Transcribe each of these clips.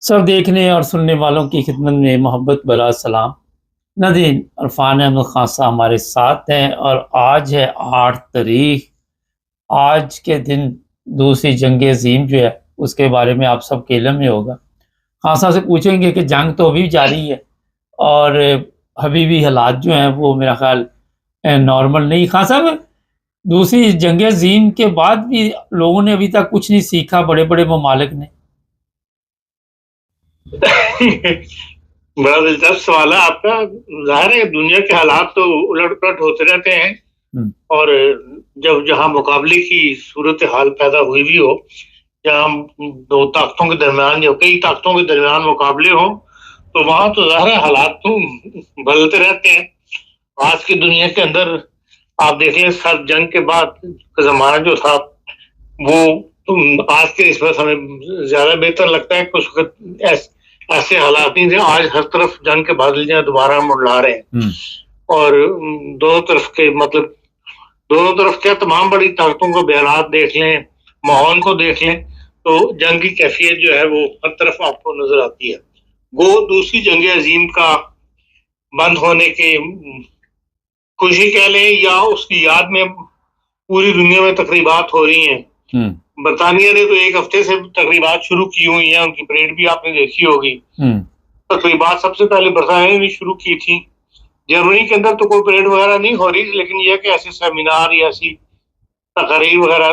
सब देखने और सुनने वालों की खिदमत में मोहब्बत भरा सलाम। नाज़रीन, इरफान अहमद खान साहब हमारे साथ हैं और आज है 8 तारीख। आज के दिन दूसरी जंग अज़ीम जो है उसके बारे में आप सबके इल्म में होगा। खान साहब से पूछेंगे कि जंग तो अभी जारी है और अभी भी हालात जो हैं वो मेरा ख़्याल नॉर्मल नहीं। खान साहब, दूसरी जंग अज़ीम के बाद भी लोगों ने अभी तक कुछ नहीं सीखा, बड़े-बड़े ममालिक ने। बड़ा दिलचस्प सवाल है आपका। ज़ाहिर है दुनिया के हालात तो उलट-पलट होते रहते हैं और जब जहाँ मुकाबले की सूरत हाल पैदा हुई भी हो, जहाँ 2 ताकतों के दरमियान या कई ताकतों के दरमियान मुकाबले हों, तो वहाँ तो ज़ाहिर है हालात तो बदलते रहते हैं। आज की दुनिया के अंदर आप देख लें, सर्द जंग के बाद का ज़माना जो था वो आज के इस वक्त हमें ज़्यादा बेहतर लगता है कि उस वक्त ऐसे हालात नहीं थे। आज हर तरफ जंग के बादल जो दोबारा मंडरा रहे हैं और दोनों तरफ के मतलब दोनों तरफ क्या तमाम बड़ी ताकतों को बयानात देख लें, माहौल को देख लें, तो जंग की कैफियत जो है वो हर तरफ आपको नजर आती है। वो दूसरी जंग अजीम का बंद होने के खुशी कह लें या उसकी याद में पूरी दुनिया में तकरीबात हो रही हैं। बरतानिया ने तो 1 हफ्ते से तकरीबात शुरू की हुई हैं, उनकी परेड भी आपने देखी होगी। तकरीबात सबसे पहले बरतानिया ने शुरू की थी। जर्मनी के अंदर तो कोई परेड वगैरह नहीं हो रही, लेकिन यह कि ऐसे सेमिनार या ऐसी तकरीर वगैरह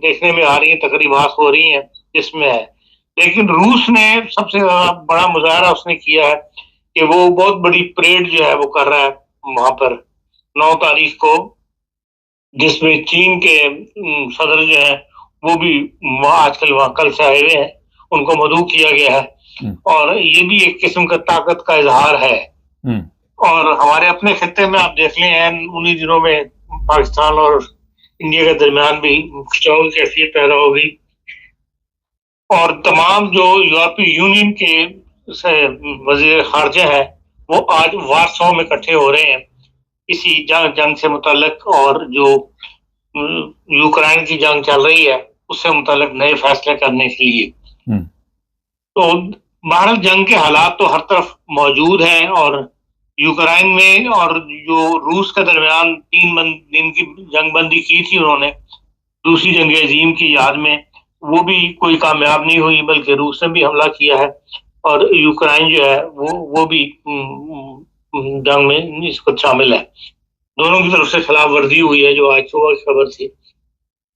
देखने में आ रही है, तकरीबात हो रही हैं जिसमें है। लेकिन रूस ने सबसे बड़ा मुजाहरा उसने किया है कि वो बहुत बड़ी परेड जो है वो कर रहा है वहां पर 9 तारीख को, जिसमें चीन के सदर जो है वो भी आजकल वहां कल से आए हुए हैं, उनको मदऊ किया गया है और ये भी एक किस्म का ताकत का इजहार है। और हमारे अपने खित्ते में आप देख लें, उन्हीं दिनों में पाकिस्तान और इंडिया के दरमियान भी खिंचाव की कैफियत पैदा हो गई और तमाम जो यूरोपीय यूनियन के वजीर खारजा है वो आज वारसो में इकट्ठे हो रहे हैं इसी जंग से मुताल्लिक, और जो यूक्रेन की जंग चल रही है उससे मुताल्लिक नए फैसले करने के लिए। तो बहरहाल जंग के हालात तो हर तरफ मौजूद हैं और यूक्रेन में और जो रूस के दरमियान 3 दिन की जंगबंदी की थी उन्होंने दूसरी जंग अजीम की याद में, वो भी कोई कामयाब नहीं हुई, बल्कि रूस ने भी हमला किया है और यूक्रेन जो है वो भी जंग में इसको शामिल है। दोनों की तरफ से खिलाफ वर्जी हुई है, जो आज सुबह की खबर थी।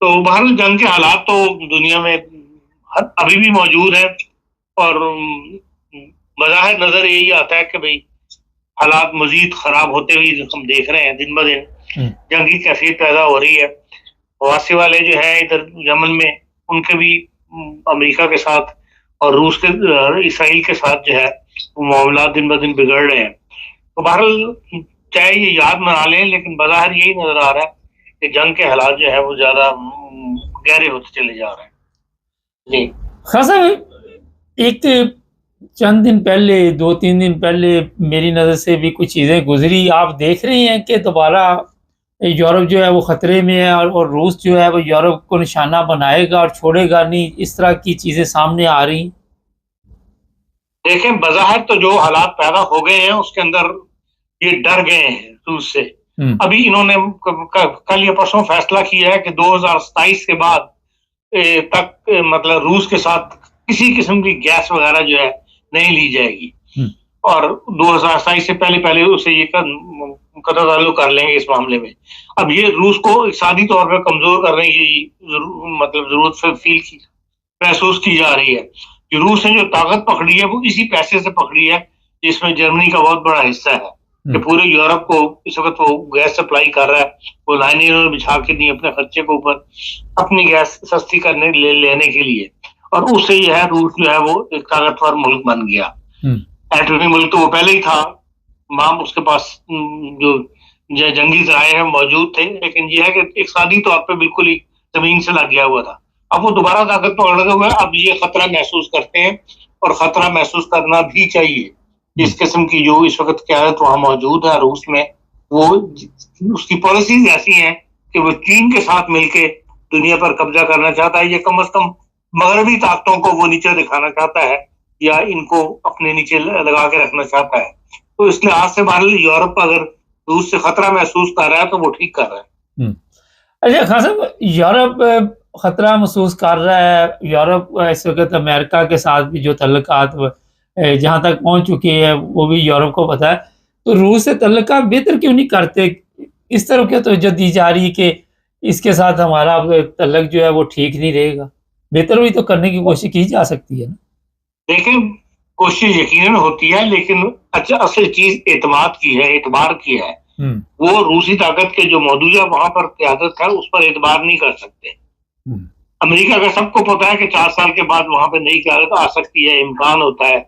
तो बहरहाल जंग के हालात तो दुनिया में अभी भी मौजूद है और बज़ाहिर नजर यही आता है कि भाई हालात मजीद खराब होते हुए हम देख रहे हैं, दिन ब दिन जंग की कैफियत पैदा हो रही है। वासी वाले जो है इधर यमन में, उनके भी अमेरिका के साथ और रूस के इसराइल के साथ जो है वो मामला दिन ब दिन बिगड़ रहे हैं। तो बहरहाल चाहे ये याद मना लें, लेकिन बज़ाहिर यही नजर आ रहा है कि जंग के हालात जो है वो ज्यादा गहरे होते चले जा रहे हैं। जी खासा, एक चंद दिन पहले 2-3 दिन पहले मेरी नज़र से भी कुछ चीज़ें गुजरी। आप देख रहे हैं कि दोबारा यूरोप जो है वो ख़तरे में है और रूस जो है वो यूरोप को निशाना बनाएगा और छोड़ेगा नहीं, इस तरह की चीज़ें सामने आ रही। देखें, बज़ाहिर तो जो हालात पैदा हो गए हैं उसके अंदर ये डर गए हैं रूस से। अभी इन्होंने कल या परसों फैसला किया है कि 2027 के बाद तक मतलब रूस के साथ किसी किस्म की गैस वगैरह जो है नहीं ली जाएगी और 2027 से पहले उसे ये कदर ताल्लुक कर लेंगे इस मामले में। अब ये रूस को इक़्तिसादी तौर पर कमजोर करने की मतलब जरूरत महसूस की जा रही है कि रूस ने जो ताकत पकड़ी है वो इसी पैसे से पकड़ी है जिसमें जर्मनी का बहुत बड़ा हिस्सा है कि पूरे यूरोप को इस वक्त वो गैस सप्लाई कर रहा है। वो लाइनें इन्होंने बिछा के दी अपने खर्चे के ऊपर अपनी गैस सस्ती करने लेने के लिए, और उससे ये है रूस जो है वो एक ताकतवर मुल्क बन गया। एटमी मुल्क तो वो पहले ही था, माम उसके पास जो जंगी ज़राए हैं मौजूद थे, लेकिन ये है कि इक़्तिसादी तौर पर बिल्कुल ही जमीन से लग गया हुआ था। अब वो दोबारा ताकत पकड़े हुए, अब ये खतरा महसूस करते हैं और खतरा महसूस करना भी चाहिए। इस किस्म की जो इस वक्त क़यादत वहां मौजूद है रूस में, वो उसकी पॉलिसीज ऐसी हैं कि वो चीन के साथ मिलकर दुनिया पर कब्जा करना चाहता है, ये कम अज कम मगरबी ताकतों को वो नीचे दिखाना चाहता है या इनको अपने नीचे लगा के रखना चाहता है। तो इस लिहाज से मान लीजिए यूरोप अगर रूस से खतरा महसूस कर रहा है तो वो ठीक कर रहा है। अच्छा खान साहब, यूरोप खतरा महसूस कर रहा है। यूरोप इस वक्त अमेरिका के साथ भी जो तल्लुकात जहाँ तक पहुँच चुके हैं वो भी यूरोप को पता है। तो रूस से तल्लुकात बेहतर क्यों नहीं करते? इस तरफ क्या तवज्जो दी जा रही है कि इसके साथ हमारा तल्लुक जो है वो ठीक नहीं रहेगा? बेहतर भी तो करने की कोशिश की जा सकती है ना। देखिए, कोशिश यकीनन होती है, लेकिन अच्छा असल चीज एतमाद की है, एतबार की है। वो रूसी ताकत के जो मौजूदा वहां पर क्यादत है उस पर एतबार नहीं कर सकते। अमेरिका का सबको पता है कि 4 साल के बाद वहां पे नई क्यादत आ सकती है, इम्कान होता है,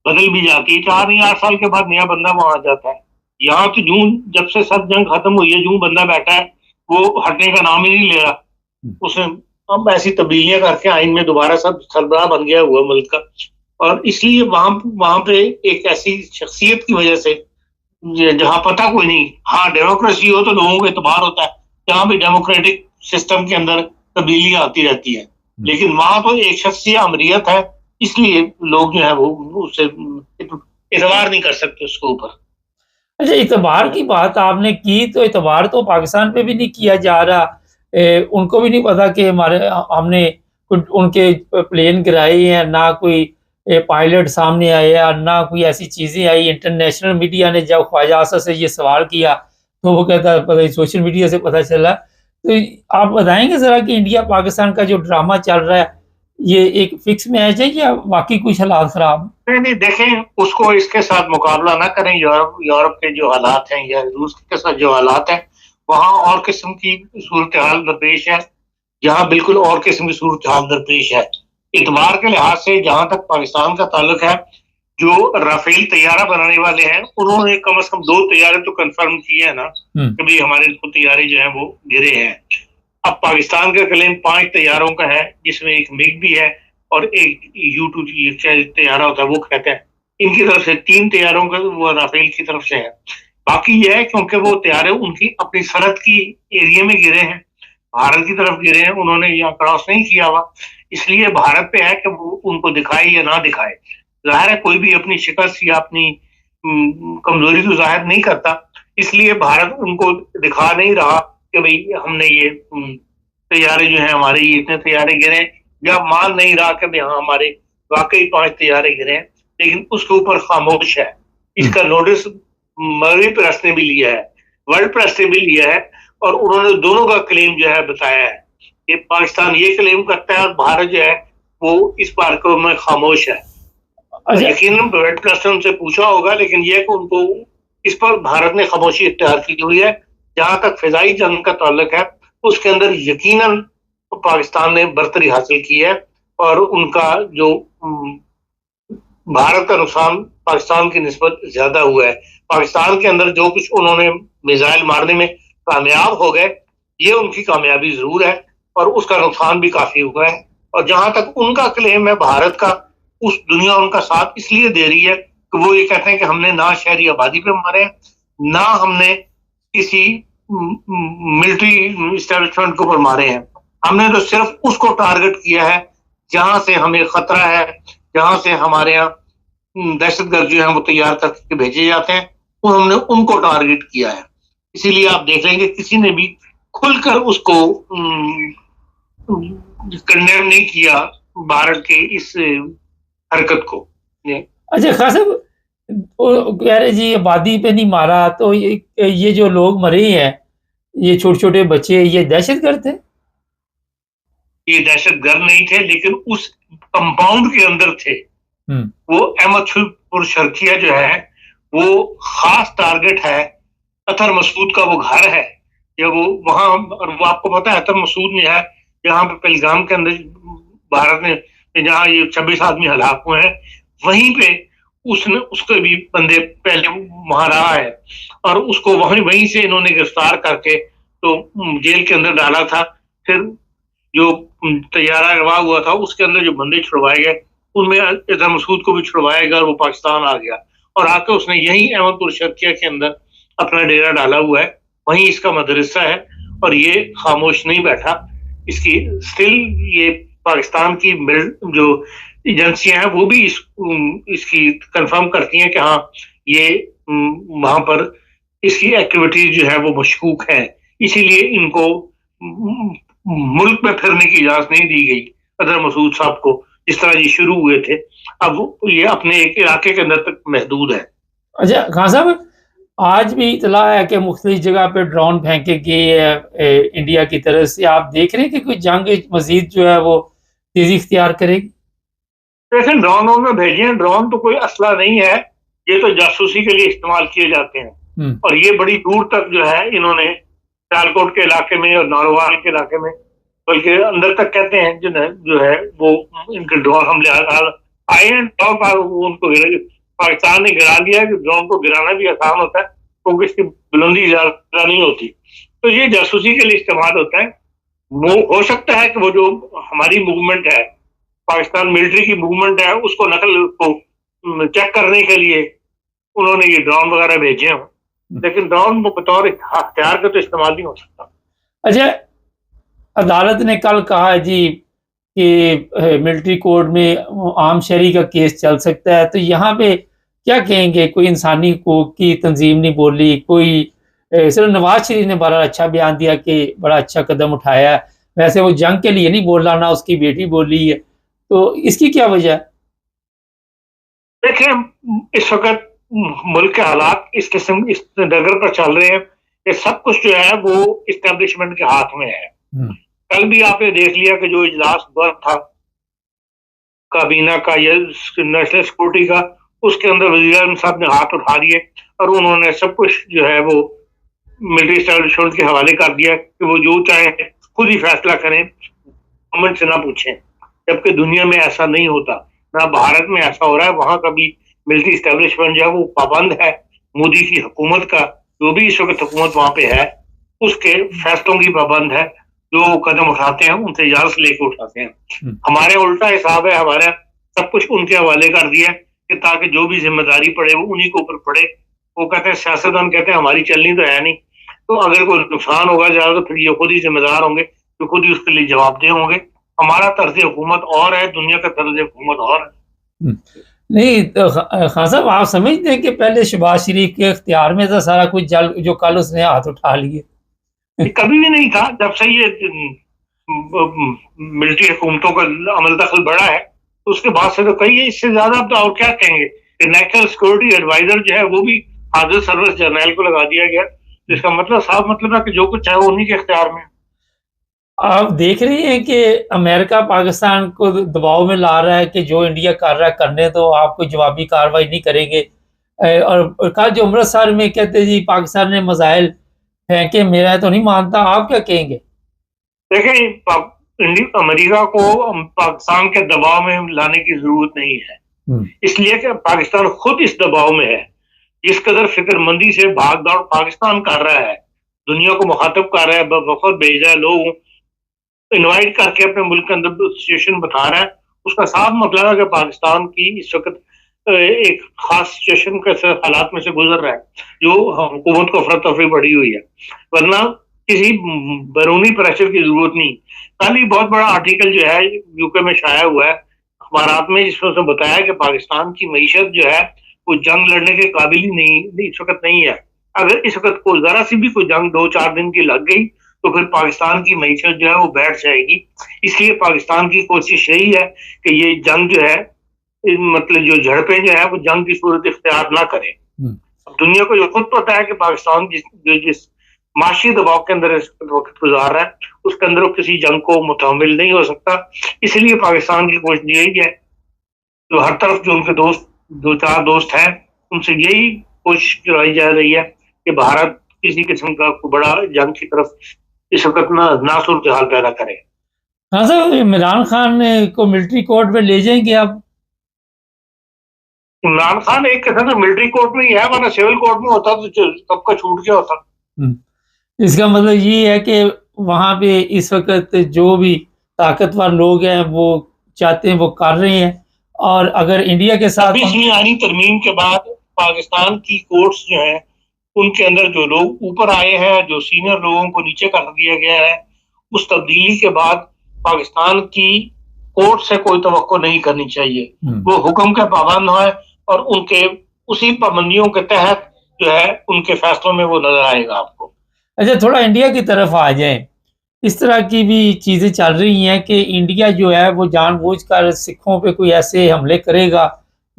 बदल भी जाती है। 4 या 8 साल के बाद नया बंदा वहां आ जाता है। यहाँ तो जून जब से सब जंग खत्म हुई है, जून बंदा बैठा है, वो हटने का नाम ही नहीं ले रहा। उसने अब ऐसी तब्दीलियां करके आइन में दोबारा सब सरबराह बन गया हुआ मुल्क का। और इसलिए वहां पे एक ऐसी शख्सियत की वजह से जहां पता कोई नहीं, हाँ डेमोक्रेसी हो तो लोगों को एतबार होता है, जहां भी डेमोक्रेटिक सिस्टम के अंदर तब्दीलियां आती रहती है, लेकिन वहां तो एक शख्सियत अमरियत है, इसलिए लोग जो है वो उससे एतबार नहीं कर सकते उसके ऊपर। अच्छा, इतबार की बात आपने की, तो इतबार तो पाकिस्तान पे भी नहीं किया जा रहा। उनको भी नहीं पता कि हमने कुछ उनके प्लेन गिराए हैं, ना कोई पायलट सामने आया, ना कोई ऐसी चीज़ें आई। इंटरनेशनल मीडिया ने जब ख्वाजा आसद से ये सवाल किया तो वो कहता है पता सोशल मीडिया से पता चला। तो आप बताएंगे ज़रा कि इंडिया पाकिस्तान का जो ड्रामा चल रहा है ये एक फिक्स मैच है या वाकई कुछ हालात खराब? नहीं, देखें, उसको इसके साथ मुकाबला ना करें। यूरोप के जो हालात हैं या रूस के साथ जो हालात हैं, वहाँ और किस्म की सूरत हाल दरपेश है, यहाँ बिल्कुल और किस्म की सूरत हाल दरपेश है। इतबार के लिहाज से जहां तक पाकिस्तान का ताल्लुक है, जो राफेल तैयारा बनाने वाले हैं उन्होंने कम से कम 2 तैयारे तो कंफर्म किए हैं ना कि भाई हमारे 2 तैयारे जो हैं वो गिरे हैं। अब पाकिस्तान का क्लेम 5 तैयारों का है, जिसमें एक मिग भी है और एक U-2 तैयारा होता है वो कहते हैं। इनकी तरफ से 3 तैयारों का वो राफेल की तरफ से है। बाकी यह है क्योंकि वो तैयारे उनकी अपनी सरहद की एरिया में गिरे हैं, भारत की तरफ गिरे हैं, उन्होंने यहाँ क्रॉस नहीं किया हुआ, इसलिए भारत पे है कि वो उनको दिखाए या ना दिखाए। जाहिर है कोई भी अपनी शिकस्त या अपनी कमजोरी तो जाहिर नहीं करता, इसलिए भारत उनको दिखा नहीं रहा कि भाई हमने ये तैयारे जो है हमारे ये इतने तैयारे गिरे, या मान नहीं रहा कि भाई हाँ हमारे वाकई 5 तैयारे गिरे हैं, लेकिन उसके ऊपर खामोश है। इसका नोटिस मगरबी प्रेस ने भी लिया है, वर्ल्ड प्रेस ने भी लिया है, और उन्होंने दोनों का क्लेम जो है बताया है कि पाकिस्तान ये क्लेम करता है और भारत जो है वो इस बार में खामोश है। यकीनन वर्ल्ड प्रेस ने उनसे पूछा होगा, लेकिन यह कि उनको इस पर भारत ने खामोशी इख्तियार की हुई है। जहां तक फिजाई जंग का ताल्लुक है उसके अंदर यकीनन पाकिस्तान ने बरतरी हासिल की है, और उनका जो भारत का नुकसान पाकिस्तान की निस्बत ज्यादा हुआ है। पाकिस्तान के अंदर जो कुछ उन्होंने मिसाइल मारने में कामयाब हो गए, ये उनकी कामयाबी जरूर है, और उसका नुकसान भी काफी हुआ है। और जहां तक उनका क्लेम है भारत का, उस दुनिया उनका साथ इसलिए दे रही है कि वो ये कहते हैं कि हमने ना शहरी आबादी पे मारे, ना हमने किसी मिलिट्री इस्टेब्लिशमेंट के ऊपर मारे हैं, हमने तो सिर्फ उसको टारगेट किया है जहां से हमें खतरा है, जहां से हमारे यहाँ दहशतगर्द जो है वो तैयार करके भेजे जाते हैं, और हमने उनको टारगेट किया है। इसीलिए आप देख लेंगे किसी ने भी खुलकर उसको कंडेम नहीं किया भारत के इस हरकत को। अच्छा खास कह रहे जी आबादी पे नहीं मारा, तो ये जो लोग मरे हैं, ये छोटे छोटे बच्चे, ये दहशतगर्द थे? ये दहशतगर्द नहीं थे, लेकिन उस कंपाउंड के अंदर थे। वो अहमदपुर शर्किया जो है वो खास टारगेट है। अतर मसूद का वो घर है, या वो वहां, और वो आपको पता है अतर मसूद ने है जहां पे पहलगाम के अंदर भारत ने जहां ये 26 आदमी हलाक हुए हैं, वहीं पे उसने उसके भी बंदे पहले वहां रहा है, और उसको वहीं से इन्होंने गिरफ्तार करके तो जेल के अंदर डाला था। फिर जो तैयारा रवा हुआ था उसके अंदर जो बंदे छुड़वाए गए, उनमें अतर मसूद को भी छुड़वाया गया और वो पाकिस्तान आ गया, और आके उसने यही अहमदपुर शर्किया के अंदर अपना डेरा डाला हुआ है, वहीं इसका मदरसा है, और ये खामोश नहीं बैठा। इसकी स्टिल ये पाकिस्तान की जो एजेंसियां हैं वो भी इसकी कंफर्म करती हैं कि हाँ ये वहां पर इसकी एक्टिविटीज जो है वो मशकूक है, इसीलिए इनको मुल्क में फिरने की इजाजत नहीं दी गई अजहर मसूद साहब को, जिस तरह ये शुरू हुए थे। अब ये अपने एक इलाके के अंदर तक महदूद है। अच्छा खान साहब, आज भी इतला है कि मुख्तलिफ जगह पे ड्रोन फेंके गए इंडिया की तरफ से। आप देख रहे हैं कि कोई जंग मजीद जो है वो तेजी इख्तियार करेगी? वैसे ड्रोनों में भेजे, ड्रोन तो कोई असला नहीं है, ये तो जासूसी के लिए इस्तेमाल किए जाते हैं। और ये बड़ी दूर तक जो है इन्होंने सियालकोट के इलाके में और नारोवाल के इलाके में, बल्कि अंदर तक कहते हैं जो है वो इनके ड्रोन हमले आए हैं। उनको पाकिस्तान ने गिरा दिया कि ड्रोन को गिराना भी आसान होता है क्योंकि इसकी बुलंदी ज्यादा नहीं होती, तो ये जासूसी के लिए इस्तेमाल होता है। हो सकता है कि वो जो हमारी मूवमेंट है, पाकिस्तान मिलिट्री की मूवमेंट है, उसको नकल को चेक करने के लिए उन्होंने ये ड्रोन वगैरह भेजे हों, लेकिन ड्रोन बतौर हथियार का तो इस्तेमाल नहीं हो सकता। अच्छा, अदालत ने कल कहा है जी कि मिलिट्री कोर्ट में आम शहरी का केस चल सकता है, तो यहाँ पे क्या कहेंगे? कोई इंसानी हकूक की तंजीम नहीं बोली, कोई सिर्फ नवाज शरीफ ने बड़ा अच्छा बयान दिया कि बड़ा अच्छा कदम उठाया है, वैसे वो जंग के लिए नहीं बोला, ना उसकी बेटी बोली है, तो इसकी क्या वजह है? देखिए इस वक्त मुल्क के हालात इस किस्म इस डगर पर चल रहे हैं कि सब कुछ जो है वो इस्टेब्लिशमेंट के हाथ में है। कल भी आपने देख लिया कि जो इजलास हुआ था काबीना का या नेशनल सिक्योरिटी का, उसके अंदर वज़ीर आज़म साहब ने हाथ उठा दिए और उन्होंने सब कुछ जो है वो मिलिट्री एस्टेब्लिशमेंट के हवाले कर दिया कि वो जो चाहे खुद ही फैसला करें, गवर्नमेंट से ना पूछें। जबकि दुनिया में ऐसा नहीं होता, ना भारत में ऐसा हो रहा है। वहां का भी मिलिट्री एस्टेब्लिशमेंट जो है वो पाबंद है मोदी की हुकूमत का, जो भी इस वक्त हुकूमत वहां पे है उसके फैसलों की पाबंद है। जो कदम उठाते हैं उनसे इजाजत लेके उठाते हैं। हमारे उल्टा हिसाब है, हमारा सब कुछ उनके हवाले कर दिया कि ताकि जो भी जिम्मेदारी पड़े वो उन्हीं के ऊपर पड़े। वो कहते हैं, सियासतदान कहते हैं हमारी चलनी तो है नहीं, तो अगर कोई नुकसान होगा ज्यादा तो फिर ये खुद ही जिम्मेदार होंगे, तो खुद ही उसके लिए जवाबदेह होंगे। हमारा तर्ज हुकूमत और है, दुनिया का तर्ज हुकूमत और है। नहीं तो खान साहब, आप समझते हैं कि पहले शहबाज शरीफ के इख्तियार में था सारा कुछ, जो कल उसने हाथ उठा लिए? कभी भी नहीं था। जब से ये मिलिट्री हुकूमतों का अमल दखल बढ़ा है तो उसके बाद से तो कही है, इससे ज्यादा तो और क्या कहेंगे। नेशनल सिक्योरिटी एडवाइजर जो है वो भी हाजिर सर्विस जर्नल को लगा दिया गया, जिसका मतलब साफ मतलब है कि जो कुछ है वो उन्हीं के इख्तियार में। आप देख रही हैं कि अमेरिका पाकिस्तान को दबाव में ला रहा है कि जो इंडिया कर रहा है करने दो, आप कोई जवाबी कार्रवाई नहीं करेंगे। और कहा जो अमृतसर में कहते जी पाकिस्तान ने मिसाइल फेंके, मेरा तो नहीं मानता, आप क्या कहेंगे? देखें, अमेरिका को पाकिस्तान के दबाव में लाने की जरूरत नहीं है, इसलिए कि पाकिस्तान खुद इस दबाव में है। जिस कदर फिक्रमंदी से भाग दौड़ पाकिस्तान कर रहा है, दुनिया को मुखातब कर रहा है, वफद भेज रहा है, लोग इनवाइट करके अपने मुल्क के अंदर सिचुएशन बता रहा है, उसका साफ मतलब है कि पाकिस्तान की इस वक्त एक खास सिचुएशन के हालात में से गुजर रहा है, जो हुकूमत को अफरा तफरी बढ़ी हुई है। वरना किसी बैरूनी प्रेशर की जरूरत नहीं। कल ही बहुत बड़ा आर्टिकल जो है यूके में शाया हुआ है अखबारात में, जिसमें उसने बताया कि पाकिस्तान की मीशत जो है वो जंग लड़ने के काबिल ही नहीं इस वक्त नहीं है। अगर इस वक्त कोई जरा सी भी कोई जंग 2-4 दिन की लग गई तो फिर पाकिस्तान की मीशत जो है वो बैठ जाएगी। इसलिए पाकिस्तान की कोशिश यही है कि ये जंग जो है, मतलब जो झड़पें जो है वो जंग की सूरत इख्तियार ना करें। दुनिया को जो खुद पता है कि पाकिस्तान जिस माशी दबाव के अंदर इस वक्त गुजार रहा है, उसके अंदर वो किसी जंग को मुतहम्मिल नहीं हो सकता। इसलिए पाकिस्तान की कोशिश यही है, जो हर तरफ जो उनके दोस्त 2-4 दोस्त हैं उनसे यही कोशिश कराई जा रही है कि भारत किसी किस्म का बड़ा जंग की तरफ इस वक्त ना सूरत हाल पैदा करे। हाँ सर, इमरान खान को मिलिट्री कोर्ट में ले जाएंगे आप? इमरान खान एक किस्म से मिलिट्री कोर्ट में ही है, वरना सिविल कोर्ट में होता तो कब का छूट गया होता। इसका मतलब ये है कि वहां पे इस वक्त जो भी ताकतवर लोग हैं वो चाहते हैं वो कर रहे हैं, और अगर इंडिया के साथ आनी तरमीम के बाद पाकिस्तान की कोर्ट्स जो हैं उनके अंदर जो लोग ऊपर आए हैं, जो सीनियर लोगों को नीचे कर दिया गया है, उस तब्दीली के बाद पाकिस्तान की कोर्ट से कोई तवक्को नहीं करनी चाहिए। वो हुक्म के पाबंद हों और उनके उसी पाबंदियों के तहत जो है उनके फैसलों में वो नजर आएगा आपको। अच्छा, थोड़ा इंडिया की तरफ आ जाए। इस तरह की भी चीज़ें चल रही हैं कि इंडिया जो है वो जानबूझकर सिखों पे कोई ऐसे हमले करेगा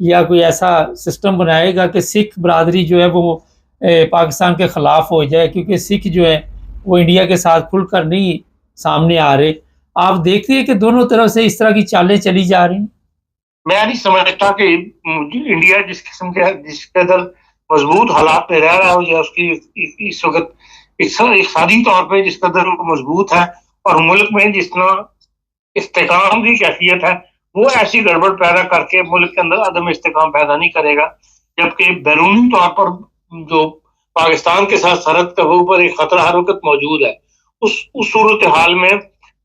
या कोई ऐसा सिस्टम बनाएगा कि सिख बरादरी जो है वो पाकिस्तान के ख़िलाफ़ हो जाए, क्योंकि सिख जो है वो इंडिया के साथ खुलकर नहीं सामने आ रहे। आप देखते हैं कि दोनों तरफ से इस तरह की चालें चली जा रही हैं? मैं नहीं समझता कि इंडिया जिस किस्म के जिस कदर मजबूत हालात में रह रहा हो या उसकी इस वक्त इक़्तिसादी तौर पे जिस कदर वो मजबूत है और मुल्क में जितना इस्तेकाम की कैफियत है, वो ऐसी गड़बड़ पैदा करके मुल्क के अंदर अदम इस्तेकाम पैदा नहीं करेगा। जबकि बैरूनी तौर पर जो पाकिस्तान के साथ सरहद के ऊपर एक खतरा हर वक्त मौजूद है, उस सूरत हाल में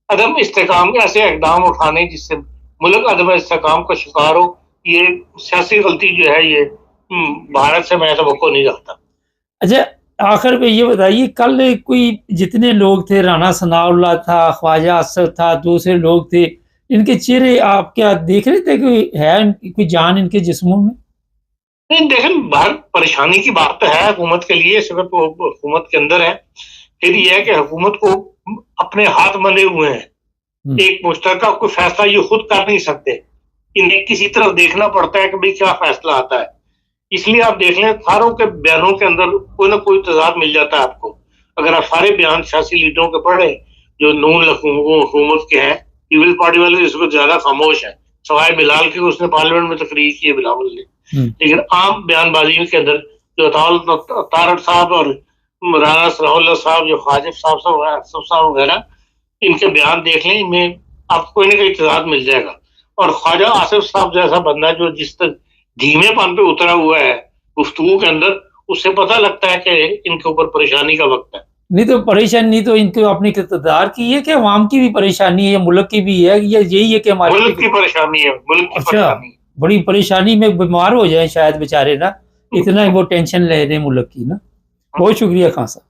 अदम इस्तेकाम के ऐसे इकदाम उठाने जिससे मुल्क अदम इस्तेकाम का शिकार हो, ये सियासी गलती जो है ये भारत से मैं तवक्को नहीं रखता। अच्छा, आखिर में ये बताइए, कल कोई जितने लोग थे, राना सनाउल्लाह था, ख्वाजा असद था, दूसरे लोग थे, इनके चेहरे आप क्या देख रहे थे कि है कोई जान इनके जिस्मों में? नहीं देखें, बहुत परेशानी की बात तो है हुकूमत के लिए, सिर्फ हुकूमत के अंदर है। फिर यह है कि हुकूमत को अपने हाथ बंधे हुए हैं, एक मुश्तरका कोई फैसला ये खुद कर नहीं सकते, इन्हें किसी तरफ देखना पड़ता है कि भाई क्या फैसला आता है। इसलिए आप देख लें सारों के बयानों के अंदर कोई ना कोई तजाद मिल जाता है आपको। अगर आप सारे बयान सियासी लीडरों के पढ़े जो नून हुकूमत के हैं, पीपल्स पार्टी वाले इसको ज्यादा खामोश है, सवाए बिलाल की उसने पार्लियामेंट में तकरीर की है बिलावल ने। लेकिन आम बयानबाजी के अंदर जो तारड़ साहब और राना सनाउल्लाह साहब, जो ख्वाजा साहब वगैरह, इनके बयान देख लें, इनमें आपको कोई ना कोई तजाद मिल जाएगा। और ख्वाजा आसिफ साहब जैसा बंदा जो जिस तक धीमेपन पे उतरा हुआ है गुफ्तगू के अंदर, उससे पता लगता है कि इनके ऊपर परेशानी का वक्त है। नहीं तो परेशानी तो इनको अपनी इक़्तिदार की है कि अवाम की भी परेशानी है, मुल्क की भी है, या यही है कि हमारी मुल्क की परेशानी है, मुल्क की परेशानी। बड़ी परेशानी में बीमार हो जाए शायद बेचारे ना, इतना वो टेंशन ले रहे हैं मुल्क की ना। बहुत शुक्रिया खान साहब।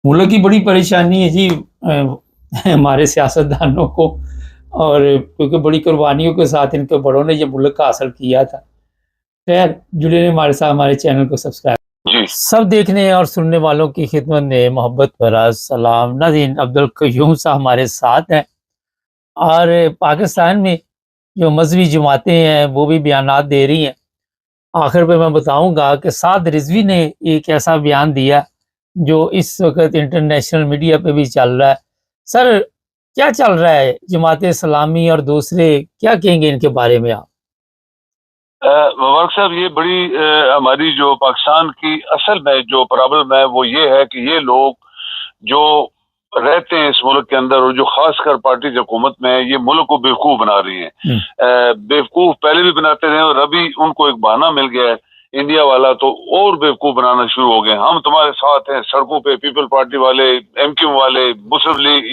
मुल्क की बड़ी परेशानी है जी हमारे सियासतदानों को, और क्योंकि बड़ी कुर्बानियों के साथ इनके बड़ों ने ये मुल्क का हासिल किया था। खैर, जुड़े रहे हमारे साथ, हमारे चैनल को सब्सक्राइब। सब देखने और सुनने वालों की खिदमत में मोहब्बत भरा सलाम। नाज़रीन, अब्दुल क़य्यूम साहब हमारे साथ हैं, और पाकिस्तान में जो मजहबी जमातें हैं वो भी बयानात दे रही हैं। आखिर पे मैं बताऊंगा कि साद रिजवी ने एक ऐसा बयान दिया जो इस वक्त इंटरनेशनल मीडिया पे भी चल रहा है। सर, क्या चल रहा है? जमात इस्लामी और दूसरे क्या कहेंगे इनके बारे में आप? मुबारक साहब, ये बड़ी हमारी जो पाकिस्तान की असल में जो प्रॉब्लम है वो ये है कि ये लोग जो रहते हैं इस मुल्क के अंदर और जो खासकर पार्टी हुकूमत में है, ये मुल्क को बेवकूफ बना रही है। बेवकूफ पहले भी बनाते रहे और अभी उनको एक बहाना मिल गया है इंडिया वाला, तो और बेवकूफ बनाना शुरू हो गए। हम तुम्हारे साथ हैं सड़कों पे, पीपल पार्टी वाले, एमक्यू वाले, मुस्लिम लीग,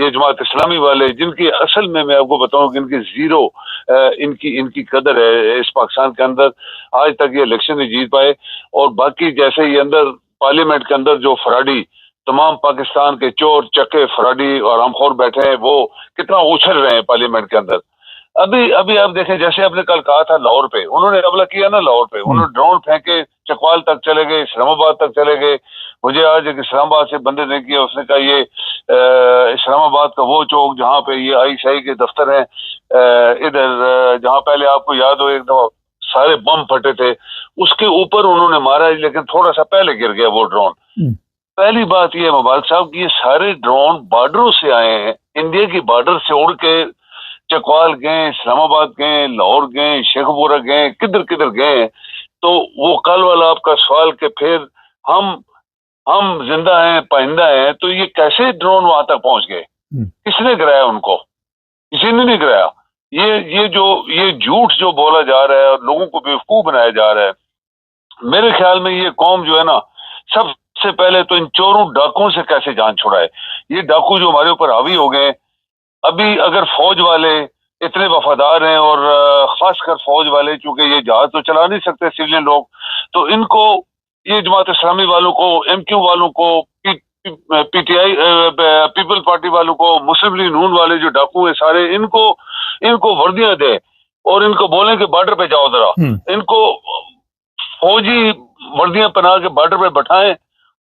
ये जमात इस्लामी वाले, जिनकी असल में मैं आपको बताऊं कि इनकी जीरो इनकी कदर है इस पाकिस्तान के अंदर। आज तक ये इलेक्शन नहीं जीत पाए, और बाकी जैसे ये अंदर पार्लियामेंट के अंदर जो फराडी तमाम पाकिस्तान के चोर चक्के फराडी और हमखोर बैठे हैं, वो कितना उछल रहे हैं पार्लियामेंट के अंदर। अभी आप देखें, जैसे आपने कल कहा था लाहौर पे उन्होंने हमला किया ना, लाहौर पे उन्होंने ड्रोन फेंके, चकवाल तक चले गए, इस्लामाबाद तक चले गए। मुझे आज एक इस्लामाबाद से बंदे ने किया, उसने कहा ये इस्लामाबाद का वो चौक जहाँ पे ये ISI के दफ्तर हैं, इधर जहाँ पहले आपको याद हो एक दफा सारे बम फटे थे, उसके ऊपर उन्होंने मारा, लेकिन थोड़ा सा पहले गिर गया वो ड्रोन। पहली बात ये मुबारक साहब कि ये सारे ड्रोन बॉर्डरों से आए हैं, इंडिया की बॉर्डर से उड़ के चकवाल गए, इस्लामाबाद गए, लाहौर गए, शेखपुरा गए, किधर किधर गए। तो वो कल वाला आपका सवाल कि फिर हम जिंदा हैं पाइंदा हैं, तो ये कैसे ड्रोन वहां तक पहुंच गए? किसने गिराया उनको? किसी ने नहीं गिराया। ये झूठ जो बोला जा रहा है और लोगों को बेवकूफ बनाया जा रहा है, मेरे ख्याल में ये कौम जो है ना, सबसे पहले तो इन चोरों डाकुओं से कैसे जान छुड़ाए। ये डाकू जो हमारे ऊपर हावी हो गए, अभी अगर फौज वाले इतने वफादार हैं और खासकर फौज वाले, चूंकि ये जहाज तो चला नहीं सकते सिविलियन लोग, तो इनको ये जमात इस्लामी वालों को, MQ वालों को, पीटीआई पीपल पार्टी वालों को, मुस्लिम लीग नून वाले जो डाकू हैं सारे, इनको वर्दियां दे और इनको बोलें कि बॉर्डर पे जाओ जरा, इनको फौजी वर्दियां पहना के बॉर्डर पे बैठाएं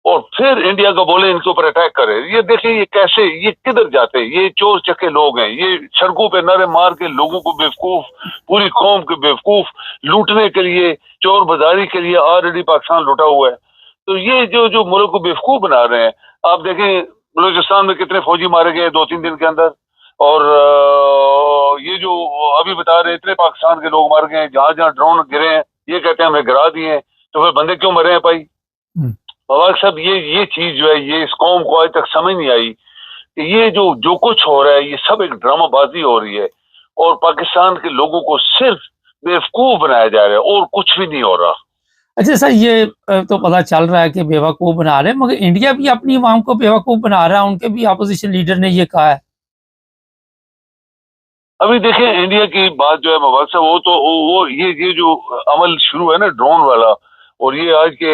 और फिर इंडिया को बोले इनके ऊपर अटैक करे। ये देखिए ये कैसे, ये किधर जाते हैं, ये चोर चक्के लोग हैं, ये सड़कों पे नारे मार के लोगों को बेवकूफ, पूरी कौम को बेवकूफ लूटने के लिए, चोर बाजारी के लिए ऑलरेडी पाकिस्तान लुटा हुआ है। तो ये जो मुल्क को बेवकूफ बना रहे हैं, आप देखें बलूचिस्तान में कितने फौजी मारे गए 2-3 दिन के अंदर, और ये जो अभी बता रहे इतने पाकिस्तान के लोग मार गए, जहां जहां ड्रोन गिरे हैं ये कहते हैं हमें गिरा दिए, तो फिर बंदे क्यों मरे हैं भाई? फवाद साहब ये चीज जो है ये इस कौम को आज तक समझ नहीं आई कि ये जो कुछ हो रहा है ये सब एक ड्रामाबाजी हो रही है और पाकिस्तान के लोगों को सिर्फ बेवकूफ बनाया जा रहा है और कुछ भी नहीं हो रहा। अच्छा सर, ये तो पता चल रहा है कि बेवकूफ बना रहे हैं, मगर इंडिया भी अपनी अवाम को बेवकूफ बना रहा है। उनके भी अपोजिशन लीडर ने ये कहा है। अभी देखें इंडिया की बात जो है मवाद साहब, वो ये जो अमल शुरू है ना ड्रोन वाला, और ये आज के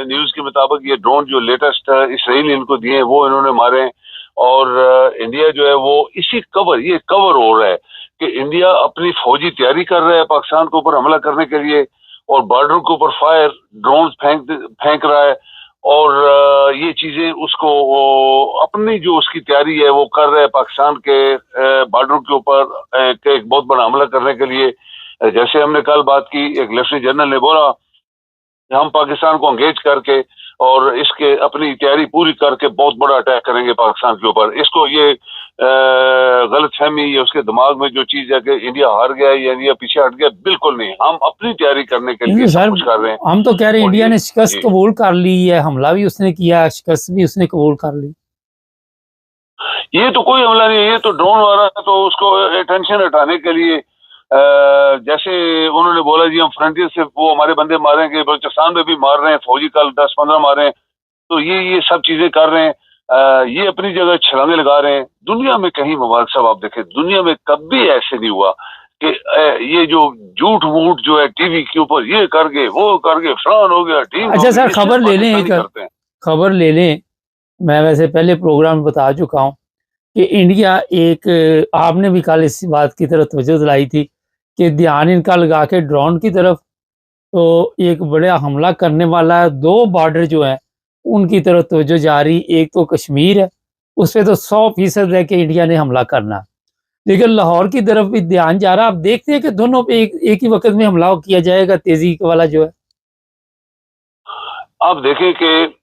न्यूज के मुताबिक ये ड्रोन जो लेटेस्ट इसराइल इनको दिए वो इन्होंने मारे हैं, और इंडिया जो है वो इसी ये कवर हो रहा है कि इंडिया अपनी फौजी तैयारी कर रहा है पाकिस्तान के ऊपर हमला करने के लिए, और बॉर्डर के ऊपर फायर ड्रोन फेंक रहा है, और ये चीजें उसको अपनी जो उसकी तैयारी है वो कर रहा है पाकिस्तान के बॉर्डर के ऊपर एक बहुत बड़ा हमला करने के लिए। जैसे हमने कल बात की, एक लेफ्टिनेंट जनरल ने बोला हम पाकिस्तान को एंगेज करके और इसके अपनी तैयारी पूरी करके बहुत बड़ा अटैक करेंगे पाकिस्तान के ऊपर। इसको ये गलतफहमी ये उसके दिमाग में जो चीज है कि इंडिया हार गया या इंडिया पीछे हट गया, बिल्कुल नहीं। हम अपनी तैयारी करने के लिए सब कुछ कर रहे हैं। हम तो कह रहे हैं इंडिया ने शिकस्त कबूल कर ली है, हमला भी उसने किया, शिकस्त भी उसने कबूल कर ली। ये तो कोई हमला नहीं है, ये तो ड्रोन वाला तो उसको टेंशन हटाने के लिए जैसे उन्होंने बोला जी हम फ्रंटियर से वो हमारे बंदे मारेंगे, बलूचिस्तान में भी मार रहे हैं फौजी, कल 10-15 मारे हैं, तो ये सब चीजें कर रहे हैं। ये अपनी जगह छलांगे लगा रहे हैं। दुनिया में कहीं मुबारक साहब आप देखें, दुनिया में कभी ऐसे नहीं हुआ कि ये जो झूठ वूठ जो है टीवी के ऊपर ये करके वो करके फलान हो गया टीम। अच्छा सर, खबर ले लें, एक खबर ले लें। मैं वैसे पहले प्रोग्राम में बता चुका हूँ कि इंडिया एक, आपने भी कल इस बात की तरफ तवज्जो दिलाई थी कि ध्यान इनका लगा के ड्रोन की तरफ, तो एक बड़ा हमला करने वाला है। 2 बॉर्डर जो है उनकी तरफ तवज्जो जा रही, एक तो कश्मीर है, उस पर तो 100% है कि इंडिया ने हमला करना, लेकिन लाहौर की तरफ भी ध्यान जा रहा है। आप देखते हैं कि दोनों पे एक ही वक्त में हमला किया जाएगा, तेजी वाला जो है। आप देखें कि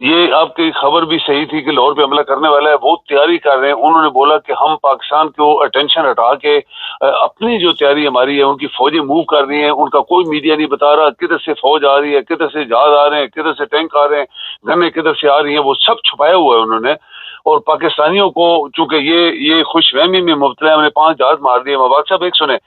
ये आपकी खबर भी सही थी कि लाहौर पे हमला करने वाला है, वो तैयारी कर रहे हैं। उन्होंने बोला कि हम पाकिस्तान को अटेंशन हटा के अपनी जो तैयारी हमारी है, उनकी फौजें मूव कर रही हैं, उनका कोई मीडिया नहीं बता रहा किधर से फौज आ रही है, किधर से जहाज आ रहे हैं, किधर से टैंक आ रहे हैं, गन्ने किधर से आ रही हैं, वो सब छुपाया हुआ है उन्होंने। और पाकिस्तानियों को चूंकि ये खुशफहमी में मुब्तला है, हमने 5 जहाज मार दिए। मबाक साहब एक सुने,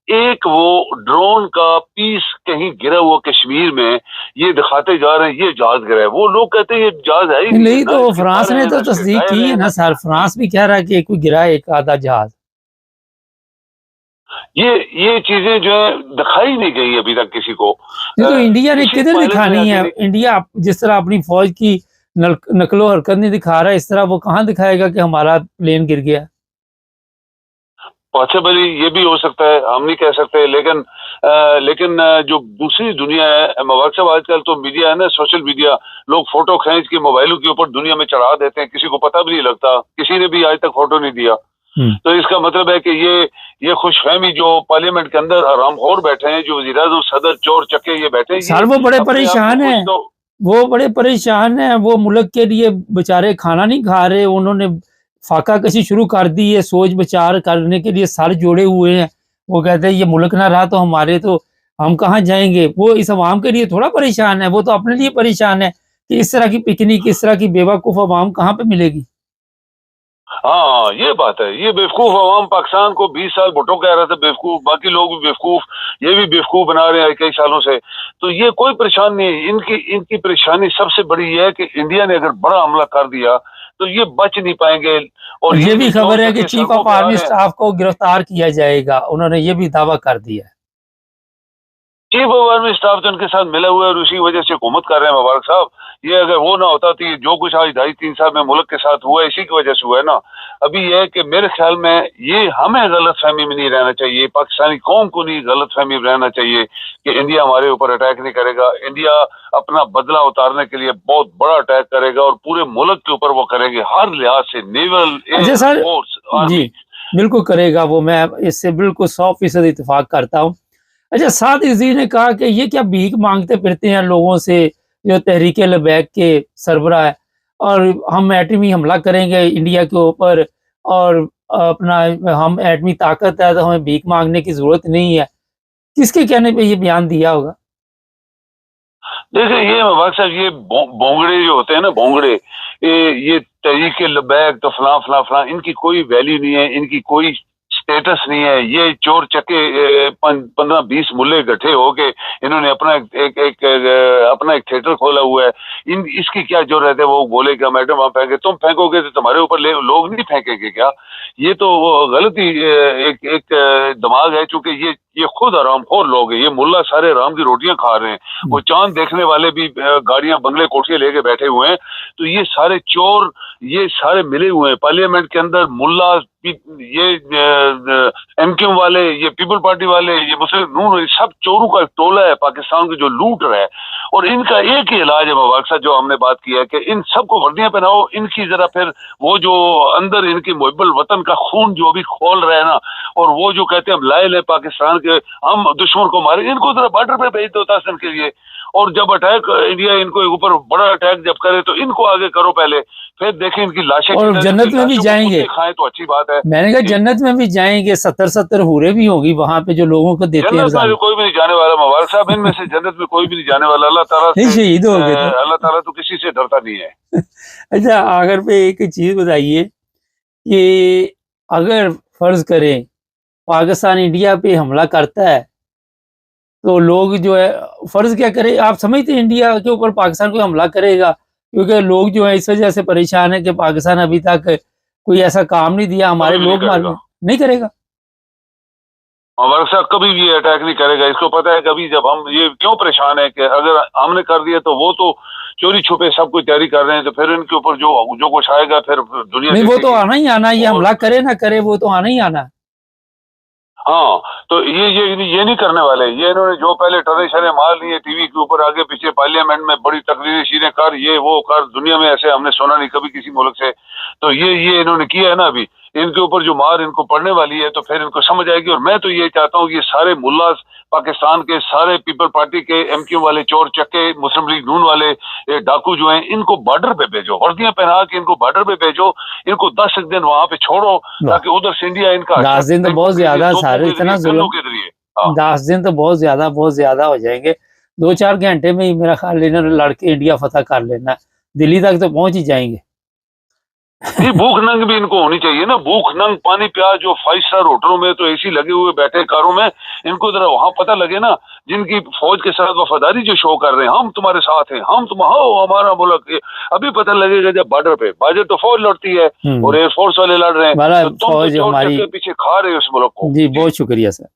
एक वो ड्रोन का पीस कहीं गिरा हुआ कश्मीर में, ये दिखाते जा रहे हैं ये जहाज गिरा है, वो लोग कहते हैं ये जहाज है ही नहीं। तो फ्रांस ने तो तस्दीक की है ना सर, फ्रांस भी कह रहा है कि कोई गिरा है एक आधा जहाज। ये चीजें जो है दिखाई नहीं गई अभी तक किसी को। तो इंडिया ने किधर दिखानी है? इंडिया जिस तरह अपनी फौज की नकलो हरकत नहीं दिखा रहा है, इस तरह वो कहाँ दिखाएगा कि हमारा प्लेन गिर गया? पॉसिबली ये भी हो सकता है, हम नहीं कह सकते, लेकिन जो दूसरी दुनिया है मवाक साहब, आजकल तो मीडिया है ना, सोशल मीडिया, लोग फोटो खींच के मोबाइलों के ऊपर दुनिया में चढ़ा देते हैं, किसी को पता भी नहीं लगता, किसी ने भी आज तक फोटो नहीं दिया। तो इसका मतलब है कि ये खुशफहमी जो पार्लियामेंट के अंदर आरामखोर बैठे हैं, जो वज़ीर-ए-आज़म, सदर, चोर चक्के ये बैठे हैं, सर वो बड़े परेशान हैं, वो बड़े परेशान हैं। वो मुल्क के लिए बेचारे खाना नहीं खा रहे, उन्होंने फाका कशी शुरू कर दी है, सोच विचार करने के लिए सर जोड़े हुए हैं। वो कहते हैं ये मुल्क ना रहा तो हमारे तो हम कहाँ जाएंगे। वो इस अवाम के लिए थोड़ा परेशान है, वो तो अपने लिए परेशान है कि इस तरह की पिकनिक, इस तरह की बेवकूफ़ अवाम कहाँ पे मिलेगी। हाँ ये बात है, ये बेवकूफ अवाम पाकिस्तान को 20 साल भुट्टो कह रहे थे बेवकूफ, बाकी लोग भी बेवकूफ, ये भी बेवकूफ बना रहे हैं कई सालों से। तो ये कोई परेशानी नहीं है, इनकी परेशानी सबसे बड़ी है कि इंडिया ने अगर बड़ा हमला कर दिया तो ये बच नहीं पाएंगे। और ये भी खबर है कि चीफ ऑफ आर्मी स्टाफ को गिरफ्तार किया जाएगा, उन्होंने ये भी दावा कर दिया। चीफ ऑफ आर्मी स्टाफ तो उनके साथ मिला हुआ है और उसी वजह से हुकूमत कर रहे हैं मुबारक साहब। ये अगर वो ना होता तो ये जो कुछ आज 2.5-3 साल में मुल्क के साथ हुआ इसी की वजह से हुआ है ना। अभी ये है कि मेरे ख्याल में ये हमें गलतफहमी में नहीं रहना चाहिए, पाकिस्तानी कौम को नहीं गलतफहमी में रहना चाहिए कि इंडिया हमारे ऊपर अटैक नहीं करेगा। इंडिया अपना बदला उतारने के लिए बहुत बड़ा अटैक करेगा और पूरे मुल्क के ऊपर वो करेंगे हर लिहाज से, नेवल, एयर फोर्स, जी बिल्कुल करेगा वो, मैं इससे बिल्कुल 100% इत्तेफाक करता हूँ। अच्छा, साथ इसी ने कहा कि ये क्या भीख मांगते फिरते हैं लोगों से जो तहरीक लबैक के सरबराह है, और हम एटमी हमला करेंगे इंडिया के ऊपर, और अपना हम एटमी ताकत है तो हमें भीख मांगने की जरूरत नहीं है। किसके कहने पे ये बयान दिया होगा? देखिए ये मुबारक साहब, ये बोंगड़े जो होते हैं ना, बोंगड़े, ये तहरीक लबैक तो फलां फलां फलां, इनकी कोई वैल्यू नहीं है, इनकी कोई स्टेटस नहीं है। ये चोर चक्के 15-20 मुल्ले इकट्ठे हो के इन्होंने अपना एक थिएटर खोला हुआ है। इसकी क्या जरूरत है वो बोले कि मैडम हम फेंके, तुम फेंकोगे तो तुम्हारे ऊपर लोग नहीं फेंकेंगे क्या? ये तो गलती एक दिमाग है, चूंकि ये खुद हरामखोर लोग हैं। ये मुल्ला सारे हराम की रोटियां खा रहे हैं, वो चांद देखने वाले भी गाड़ियां बंगले कोठियां लेके बैठे हुए हैं। तो ये सारे चोर, ये सारे मिले हुए हैं पार्लियामेंट के अंदर। मुल्ला, ये एमक्यू वाले, ये पीपल पार्टी वाले, ये मुस्लिम नून, सब चोरों का टोला है पाकिस्तान को जो लूट रहा है। और इनका एक ही इलाज है मुबारक साहब, जो हमने बात की है कि इन सबको वर्दियां पहनाओ, इनकी जरा फिर वो जो अंदर इनकी मुहिब्बुल वतन का खून जो अभी खोल रहे हैं ना, और वो जो कहते हैं हम लायल है पाकिस्तान के, हम दुश्मन को मारे, इनको जरा बॉर्डर पे भेज दो 10 दिन के लिए। और जब अटैक इंडिया इनको ऊपर बड़ा अटैक जब करे तो इनको आगे करो पहले, फिर देखें इनकी लाशें। और जन्नत में भी जाएंगे, खाएं तो अच्छी बात है। मैंने कहा जन्नत में भी जाएंगे, 70 हूरें भी होगी वहां पे जो लोगों को देते हैं। जन्नत में कोई भी नहीं जाने वाला मुबारक साहब, इनमें से जन्नत में कोई भी नहीं जाने वाला। अल्लाह ताला से शहीद हो गए तो। अल्लाह ताला तो किसी से डरता नहीं है। अच्छा, अगर पे एक चीज बताइए कि अगर फर्ज करें पाकिस्तान इंडिया पे हमला करता है तो लोग जो है, फर्ज क्या करे, आप समझते हैं इंडिया के ऊपर पाकिस्तान कोई हमला करेगा? क्योंकि लोग जो है इस वजह से परेशान है कि पाकिस्तान अभी तक कोई ऐसा काम नहीं दिया, हमारे लोग नहीं करेगा। हमारे साथ कभी भी अटैक नहीं करेगा। इसको पता है कभी, जब हम ये क्यों परेशान है कि अगर हमने कर दिया तो वो तो चोरी छुपे सब कुछ तैयारी कर रहे हैं, तो फिर इनके ऊपर जो कुछ आएगा फिर दुनिया नहीं, वो तो आना ही आना, ये हमला करे ना करे वो तो आना ही आना। हाँ, तो ये नहीं करने वाले। ये इन्होंने जो पहले टरे शरे मार लिए टीवी के ऊपर, आगे पीछे पार्लियामेंट में बड़ी तकरीरें शीरें कर, ये वो कर, दुनिया में ऐसे हमने सुना नहीं कभी किसी मुल्क से। तो ये इन्होंने किया है ना, अभी इनके ऊपर जो मार इनको पड़ने वाली है तो फिर इनको समझ आएगी। और मैं तो ये चाहता हूँ कि ये सारे मुल्ला पाकिस्तान के, सारे पीपल पार्टी के, एमक्यू वाले चोर चक्के, मुस्लिम लीग नून वाले डाकू जो हैं, इनको बॉर्डर पे भेजो, वर्दियां पहना के इनको बॉर्डर पे भेजो, इनको 10 दिन वहां पे छोड़ो ताकि उधर से इंडिया इनका 10 दिन तो बहुत ज्यादा सारे, इतना जुल्म, 10 दिन तो बहुत ज्यादा हो जाएंगे। 2-4 घंटे में ही मेरा ख्याल इन्होंने लड़के इंडिया फतह कर लेना, दिल्ली तक तो पहुंच ही जाएंगे। ये भूख नंग भी इनको होनी चाहिए ना, भूख नंग पानी प्याज, जो 5 स्टार होटलों में तो एसी लगे हुए बैठे कारों में, इनको जरा वहां पता लगे ना, जिनकी फौज के साथ वफादारी जो शो कर रहे हैं, हम तुम्हारे साथ हैं, हम तुम हो हमारा मुल्क, अभी पता लगेगा जब बॉर्डर पे बाजर तो फौज लड़ती है और एयरफोर्स वाले लड़ रहे हैं, तो तुम फौज हमारी पीछे खा रहे हो उस मुल्क को। जी बहुत शुक्रिया सर,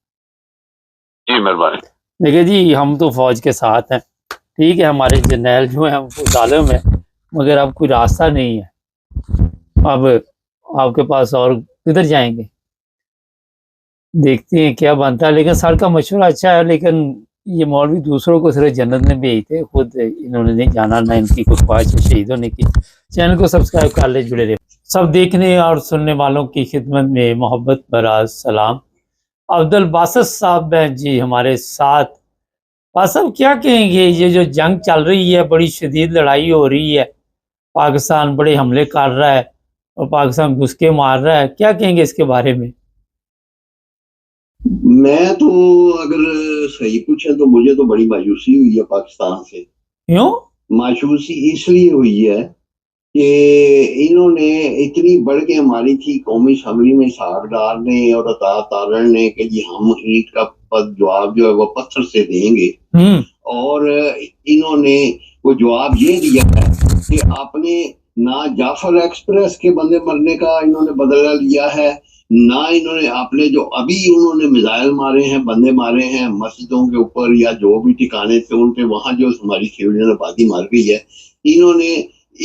जी मेहरबानी। देखिए जी, हम तो फौज के साथ हैं, ठीक है, हमारे जर्नैल जो है वो जालिम है, मगर अब कोई रास्ता नहीं है, अब आपके पास और किधर जाएंगे, देखते हैं क्या बनता है। लेकिन सर का मशवरा अच्छा है, लेकिन ये मौलवी दूसरों को सिर्फ जन्नत में भेजते, खुद इन्होंने नहीं जाना, ना इनकी कोई ख्वाहिश है शहीद होने की। चैनल को सब्सक्राइब कर ले, जुड़े रहे। सब देखने और सुनने वालों की खिदमत में मोहब्बत भरा सलाम। अब्दुल बासित साहब हैं जी हमारे साथ। बासित साहब क्या कहेंगे, ये जो जंग चल रही है, बड़ी शदीद लड़ाई हो रही है, पाकिस्तान बड़े हमले कर रहा है और पाकिस्तान घुस के मार रहा है, क्या कहेंगे इसके बारे में? मैं तो अगर सही पूछे तो मुझे तो बड़ी मायूसी हुई है पाकिस्तान से। क्यों मायूसी इसलिए हुई है कि इन्होंने इतनी बढ़ के हमारी थी कौमी असम्बली में साग डालने और अता तारण ने कि जी हम ईंट का जवाब जो है वो पत्थर से देंगे, और इन्होंने वो जवाब ये दिया है कि आपने ना जाफर एक्सप्रेस के बंदे मरने का इन्होंने बदला लिया है, ना इन्होंने आपने जो अभी उन्होंने मिसाइल मारे हैं, बंदे मारे हैं मस्जिदों के ऊपर या जो भी ठिकाने थे उन पे, वहां जो हमारी सिविलियन आबादी मर गई है, इन्होंने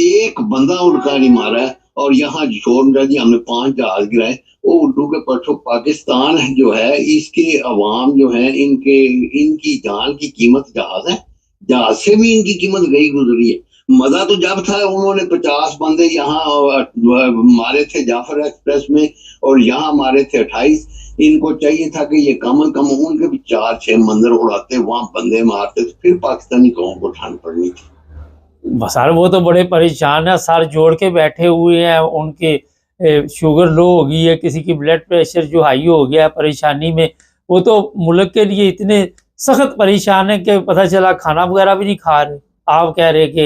एक बंदा उनका नहीं मारा है। और यहाँ शोर मचा जी हमने 5 जहाज गिराए। वो उर्दू के परसों पाकिस्तान जो है इसके अवाम जो है इनकी जान की कीमत जहाज है, जहाज से भी इनकी कीमत गई गुजरी है। मजा तो जब था उन्होंने 50 बंदे यहाँ मारे थे जाफर एक्सप्रेस में और यहाँ मारे थे 28। इनको चाहिए था कि ये कम से कम उनके भी 4-6 मंदिर उड़ाते, वहां बंदे मारते, तो फिर पाकिस्तानी कौम को ठंड पड़नी थी। सर वो तो बड़े परेशान है, सर जोड़ के बैठे हुए हैं, उनके शुगर लो हो गई है, किसी की ब्लड प्रेशर जो हाई हो गया है परेशानी में। वो तो मुल्क के लिए इतने सख्त परेशान है कि पता चला खाना वगैरह भी नहीं खा रहे। आप कह रहे कि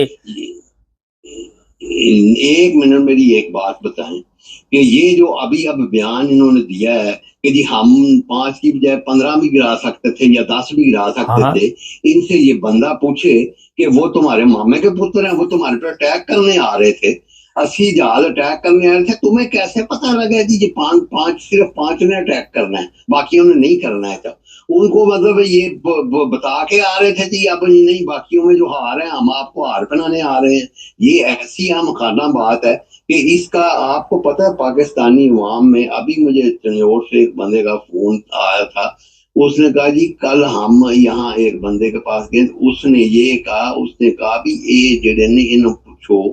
एक मिनट मेरी एक बात बताएं कि ये जो अभी अब बयान इन्होंने दिया है कि जी हम 5 की बजाय 15 भी गिरा सकते थे या 10 भी गिरा सकते थे, इनसे ये बंदा पूछे कि वो तुम्हारे मामे के पुत्र हैं, वो तुम्हारे पर अटैक करने आ रहे थे, 80 जहाज अटैक करने आ रहे थे, तुम्हें कैसे पता लगा जी सिर्फ 5 ने अटैक करना है, बाकियों ने नहीं करना है? तो उनको मतलब ये बता के आ रहे थे जी अब नहीं, बाकियों में जो हार है हम आपको हार पहनाने आ रहे हैं। ये ऐसी हम खाना बात है कि इसका आपको पता है पाकिस्तानी अवाम में। अभी मुझे चंडोर से एक बंदे का फोन आया था, उसने कहा जी कल हम यहाँ एक बंदे के पास गए, उसने कहा भी ये जेडे ने इन पूछो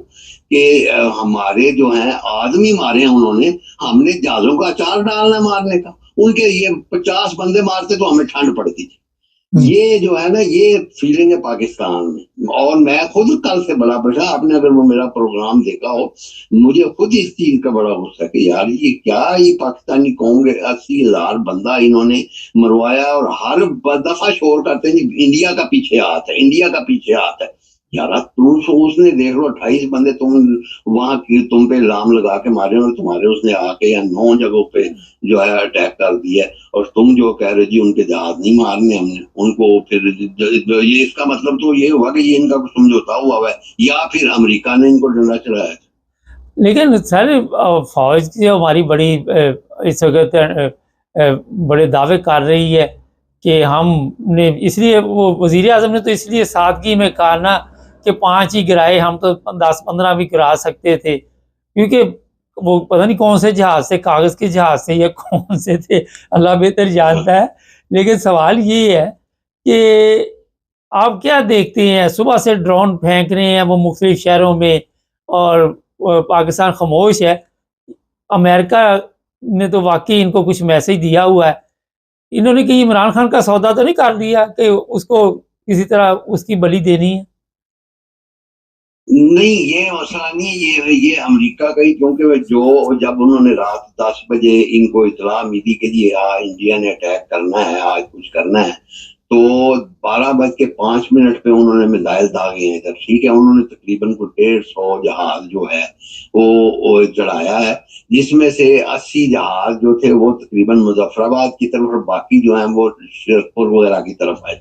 कि हमारे जो है आदमी मारे हैं उन्होंने, हमने जहाजों का अचार डालना मारने का, उनके ये 50 बंदे मारते तो हमें ठंड पड़ती थी। ये जो है ना ये फीलिंग है पाकिस्तान में। और मैं खुद कल से बड़ा परेशान, आपने अगर वो मेरा प्रोग्राम देखा हो, मुझे खुद इस चीज का बड़ा गुस्सा कि यार ये क्या, ये पाकिस्तानी कौम के 80,000 बंदा इन्होंने मरवाया और हर दफा शोर करते हैं इंडिया का पीछे हाथ है, इंडिया का पीछे हाथ है। यार तुम उसने देख लो 28 बंदे वहां तुम पे इल्जाम लगा के मारे और तुम्हारे उसने आके या 9 जगहों पे जो है अटैक कर दिया, और तुम जो कह रहे जी उनके जहाज नहीं मारने हमने उनको, फिर ये इसका मतलब तो ये हुआ कि ये इनका कुछ समझौता हुआ है या फिर अमेरिका ने इनको डंडा चढ़ाया। लेकिन सर फौज की हमारी बड़ी इस वक्त बड़े दावे कर रही है कि हमने, इसलिए वो वजीर आज़म ने तो इसलिए सादगी में कहा ना कि 5 ही गिराए, हम तो 10-15 भी गिरा सकते थे, क्योंकि वो पता नहीं कौन से जहाज से, कागज़ के जहाज से या कौन से थे, अल्लाह बेहतर जानता है। लेकिन सवाल ये है कि आप क्या देखते हैं, सुबह से ड्रोन फेंक रहे हैं वो मुख्तलिफ शहरों में और पाकिस्तान खामोश है। अमेरिका ने तो वाकई इनको कुछ मैसेज दिया हुआ है, इन्होंने कहीं इमरान खान का सौदा तो नहीं कर दिया कि उसको किसी तरह उसकी बलि देनी है? नहीं, ये मसला नहीं, ये अमेरिका का ही, क्योंकि जो जब उन्होंने रात 10 बजे इनको इतला मिली कि जी इंडिया ने अटैक करना है, आज कुछ करना है, तो 12:05 पे उन्होंने मिसाइल दागे हैं इधर, ठीक है। उन्होंने तकरीबन को 150 जहाज जो है वो चढ़ाया है, जिसमें से 80 जहाज जो थे वो तकरीबन मुजफ्फराबाद की तरफ और बाकी जो है वो शेरपुर वगैरह की तरफ है।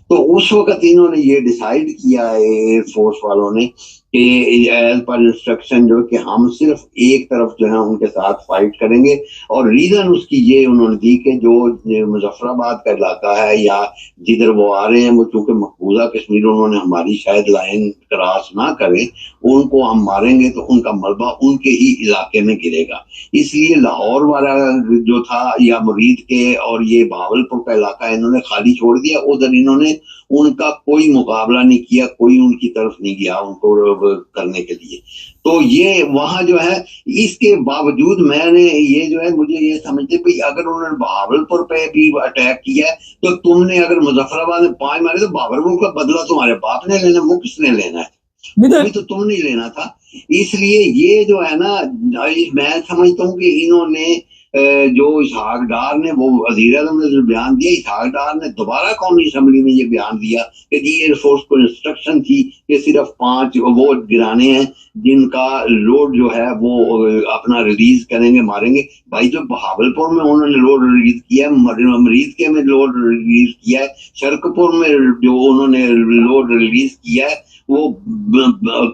तो उस वक्त इन्होंने ये डिसाइड किया है एयरफोर्स वालों ने कि एज पर इंस्ट्रक्शन जो कि हम सिर्फ एक तरफ जो है उनके साथ फाइट करेंगे, और रीजन उसकी ये उन्होंने दी कि जो मुजफ्फराबाद का इलाका है या जिधर वो आ रहे हैं वो चूंकि मकबूजा कश्मीर उन्होंने हमारी शायद लाइन क्रॉस ना करें, उनको हम मारेंगे तो उनका मलबा उनके ही इलाके में गिरेगा। इसलिए लाहौर वाला जो था या मुरीद के और ये बहावलपुर का इलाका इन्होंने खाली छोड़ दिया, उधर इन्होंने उनका कोई मुकाबला नहीं किया, कोई उनकी तरफ नहीं गया उनको करने के लिए। तो ये वहां जो है, इसके बावजूद मैंने ये जो है मुझे ये समझते भाई अगर उन्होंने बहावलपुर पे भी अटैक किया तो तुमने अगर मुजफ्फराबाद में 5 मारे तो बहावलपुर का बदला तुम्हारे बाप ने लेना, वो किसने लेना है? अभी तो तुम नहीं लेना था। इसलिए ये जो है ना, मैं समझता हूँ कि इन्होंने जो इसहाक डार ने, वो वज़ीर आज़म ने जो बयान दिया, इसहाक डार ने दोबारा कौमी असम्बली में ये बयान दिया कि जी एयरफोर्स को इंस्ट्रक्शन थी कि सिर्फ 5 वो गिराने हैं जिनका लोड जो है वो अपना रिलीज करेंगे, मारेंगे। भाई जो बहावलपुर में उन्होंने लोड रिलीज किया है, मरीज के में लोड रिलीज किया है, शरकपुर में जो उन्होंने लोड रिलीज किया है, वो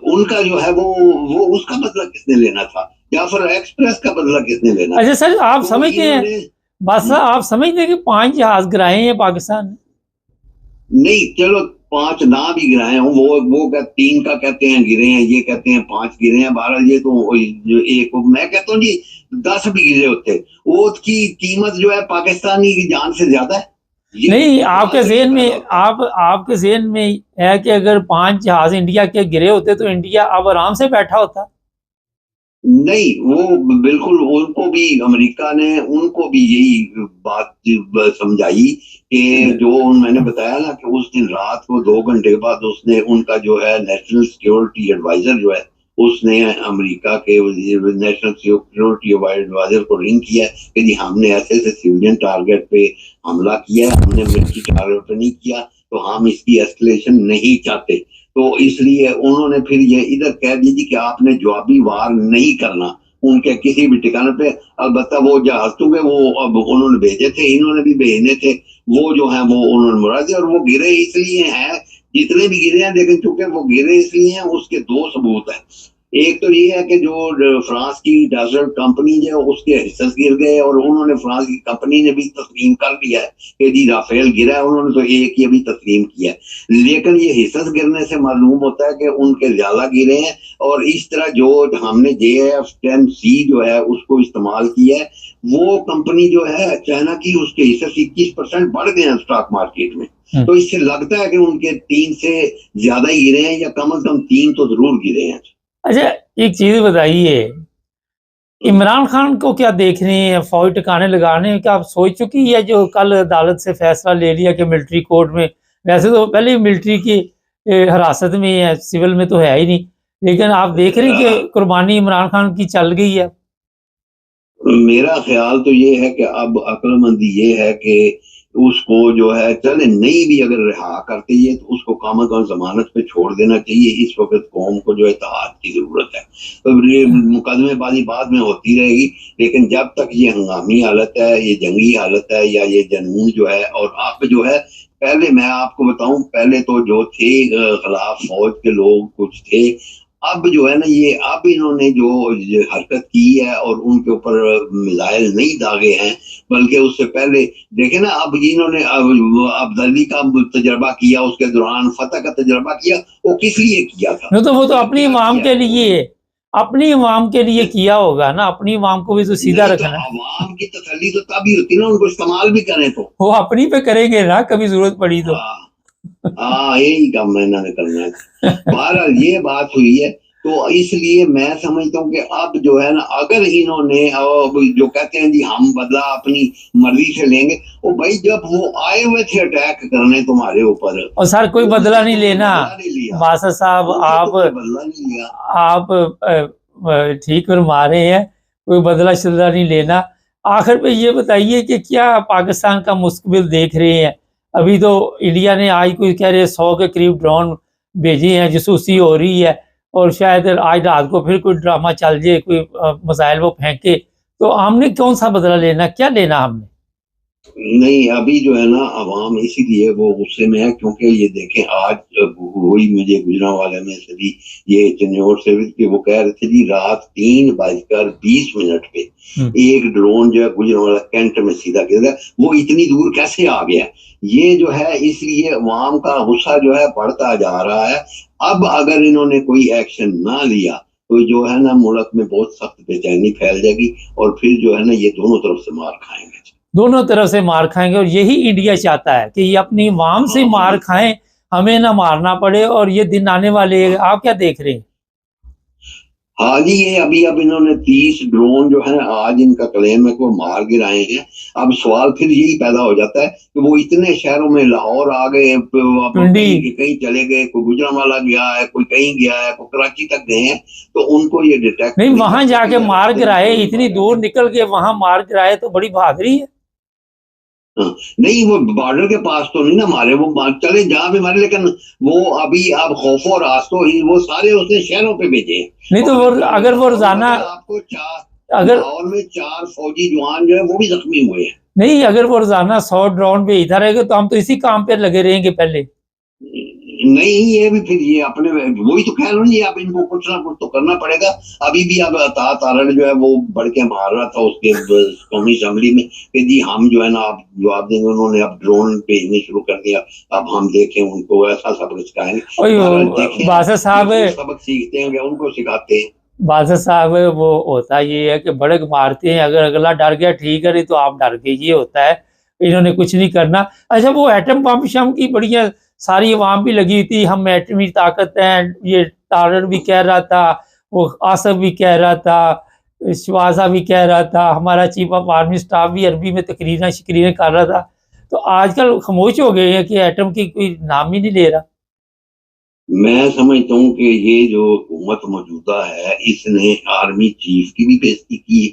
उनका जो है वो उसका बदला किसने लेना था, या फिर एक्सप्रेस का बदला किसने लेना? अच्छा सर, आप समझते हैं बादशाह, आप समझते हैं कि 5 जहाज गिराए हैं पाकिस्तान ने? नहीं, चलो 5 ना भी गिराए हों, वो 3 का कहते हैं गिरे हैं, ये कहते हैं 5 गिरे हैं, 12 ये तो एक, मैं कहता हूँ जी 10 भी गिरे होते, वो की कीमत जो है पाकिस्तानी की जान से ज्यादा है। नहीं, आपके ज़हन में है कि अगर 5 जहाज इंडिया के गिरे होते तो इंडिया अब आराम से बैठा होता। नहीं, वो बिल्कुल, उनको भी अमेरिका ने उनको भी यही बात समझाई कि जो मैंने बताया ना कि उस दिन रात को 2 घंटे के बाद उसने उनका जो है नेशनल सिक्योरिटी एडवाइजर जो है उसने अमेरिका के नेशनल सिक्योरिटी एडवाइजर को रिंग किया कि जी हमने ऐसे ऐसे सिविलियन टारगेट पे हमला किया है, हमने मिलिट्री टारगेट पे नहीं किया, तो हम इसकी एस्केलेशन नहीं चाहते। तो इसलिए उन्होंने फिर ये इधर कह दीजिए कि आपने जवाबी वार नहीं करना उनके किसी भी ठिकाने पे। अलबत्ता वो जहाज चूंकि वो अब उन्होंने भेजे थे, इन्होंने भी भेजने थे, वो जो है वो उन्होंने मुड़ा दिया, और वो गिरे इसलिए हैं, जितने भी गिरे हैं, लेकिन चूंकि वो गिरे इसलिए हैं उसके 2 सबूत हैं। एक तो ये है कि जो फ्रांस की डसर्ट कंपनी जो है उसके हिस्से गिर गए, और उन्होंने फ्रांस की कंपनी ने भी तस्लीम कर दिया है कि जी राफेल गिरा है, उन्होंने तो एक ही अभी तस्लीम किया है। लेकिन ये हिस्सा गिरने से मालूम होता है कि उनके ज्यादा गिरे हैं, और इस तरह जो हमने JF-10C जो है उसको इस्तेमाल किया है, वो कंपनी जो है चाइना की, उसके हिस्से 21% बढ़ गए हैं स्टॉक मार्केट में। तो इससे लगता है कि उनके 3 से ज्यादा ही गिरे हैं, या कम से कम 3 तो जरूर गिरे हैं। अच्छा, एक चीज बताइए, इमरान खान को क्या देख रहे हैं फौज ठिकाने लगाने? क्या आप सोच चुकी है जो कल अदालत से फैसला ले लिया कि मिलिट्री कोर्ट में, वैसे तो पहले मिलिट्री की हिरासत में है, सिविल में तो है ही नहीं, लेकिन आप देख रहे हैं कि कुर्बानी इमरान खान की चल गई है? मेरा ख्याल तो ये है कि अब अक्लमंदी ये है कि उसको जो है चले नहीं भी अगर रिहा करते ही है तो उसको कम जमानत पे छोड़ देना चाहिए। इस वक्त कौम को जो इत्तेहाद की जरूरत है, तो मुकदमेबाजी बाद में होती रहेगी, लेकिन जब तक ये हंगामी हालत है, ये जंगी हालत है, या ये जनून जो है, और अब जो है, पहले मैं आपको बताऊं, पहले तो जो थे खिलाफ फौज के लोग कुछ थे, अब जो है ना ये अब इन्होंने जो हरकत की है और उनके ऊपर मिसाइल नहीं दागे हैं, बल्कि उससे पहले देखे ना, अब इन्होंने अब्दली का तजर्बा किया, उसके दौरान फतह का तजर्बा किया, वो किस लिए किया था? नहीं तो वो तो अपनी इमाम के लिए, अपनी इमाम के लिए किया होगा ना, अपनी इमाम को भी तो सीधा रखना है। अवाम की तसल्ली तो तभी होती ना, उनको इस्तेमाल भी करें तो वो अपनी पे करेंगे ना, कभी जरूरत पड़ी तो। हाँ, यही काम मैंने करना है। बहरहाल ये बात हुई है, तो इसलिए मैं समझता हूँ कि अब जो है ना, अगर इन्होंने जो कहते हैं जी हम बदला अपनी मर्जी से लेंगे, वो भाई जब वो आए हुए थे अटैक करने तुम्हारे ऊपर, और सर कोई बदला नहीं लेना बादशाह साहब, आप बदला नहीं लिया, आप ठीक फरमा रहे हैं, कोई बदला शदला नहीं लेना। आखिर पे ये बताइए कि क्या पाकिस्तान का मुस्तकबिल देख रहे हैं? अभी तो इंडिया ने आज कोई कह रहे 100 के करीब ड्रोन भेजे हैं, जासूसी हो रही है, और शायद आज रात को फिर कोई ड्रामा चल जाए, कोई मिसाइल वो फेंके, तो हमने कौन सा बदला लेना, क्या लेना हमने? नहीं, अभी जो है ना अवाम इसीलिए वो गुस्से में है, क्योंकि ये देखें आज वही मुझे गुजरांवाले में से भी ये चन्योर से भी वो कह रहे थे जी रात 3:20 पे एक ड्रोन जो है गुजरांवाला कैंट में सीधा गिर गया, वो इतनी दूर कैसे आ गया? ये जो है इसलिए अवाम का गुस्सा जो है बढ़ता जा रहा है। अब अगर इन्होंने कोई एक्शन ना लिया तो जो है ना मुल्क में बहुत सख्त बेचैनी फैल जाएगी, और फिर जो है ना ये दोनों तरफ से मार खाएंगे, दोनों तरफ से मार खाएंगे, और यही इंडिया चाहता है कि ये अपनी अवाम से मार खाएं, हमें ना मारना पड़े, और ये दिन आने वाले हैं। आप क्या देख रहे हैं? हाँ जी, ये अभी अब इन्होंने 30 ड्रोन जो है आज इनका क्लेम है कि वो मार गिराए हैं। अब सवाल फिर यही पैदा हो जाता है कि वो इतने शहरों में, लाहौर आ गए, कहीं चले गए, कोई गुजरांवाला गया है, कोई कहीं गया है, कोई कराची तक गए हैं, तो उनको ये डिटेक्ट नहीं, वहां जाके मार गिराए, इतनी दूर निकल के वहां मार गिराए तो बड़ी बहादुरी है। नहीं, वो बॉर्डर के पास तो नहीं ना मारे, वो चले जहां भी मारे, लेकिन वो अभी आप खौफ और आस्तो ही वो सारे उसने शहरों पे भेजे हैं। नहीं तो वो अगर वो रोजाना आपको अगर लाहौर में 4 फौजी जवान जो है वो भी जख्मी हुए हैं। नहीं, अगर वो रोजाना 100 ड्रोन भेजता रहेगा तो हम तो इसी काम पे लगे रहेंगे पहले। नहीं, ये भी फिर ये अपने वही तो कह रहा हूँ, ये अब इनको कुछ ना कुछ तो करना पड़ेगा। अभी भी अब तारण जो है वो बढ़ के मार रहा था उसके कौमी असेंबली में कि जी हम जो है ना आप जवाब देंगे। उन्होंने अब ड्रोन भेजने शुरू कर दिया, अब हम देखें उनको ऐसा सबक सिखाएंगे। देखें बादशाह साहब सबक सीखते हैं उनको सिखाते हैं। बादशाह साहब वो होता ये है कि बड़क मारते हैं, अगर अगला डर गया ठीक है, नहीं तो आप डर गए, ये होता है। इन्होंने कुछ नहीं करना। अच्छा, वो एटम बम शम की बढ़िया सारी अवाम भी लगी थी, हम एटमी ताकत हैं, ये तारण भी कह रहा था, वो आसफ भी कह रहा था, शवाजा भी कह रहा था, हमारा चीफ ऑफ आर्मी स्टाफ भी अरबी में तकरीरें कर रहा था। तो आजकल खामोश हो गए हैं कि एटम की कोई नाम ही नहीं ले रहा। मैं समझता हूँ कि ये जो हुकूमत मौजूदा है इसने आर्मी चीफ की भी बेइज्जती की है,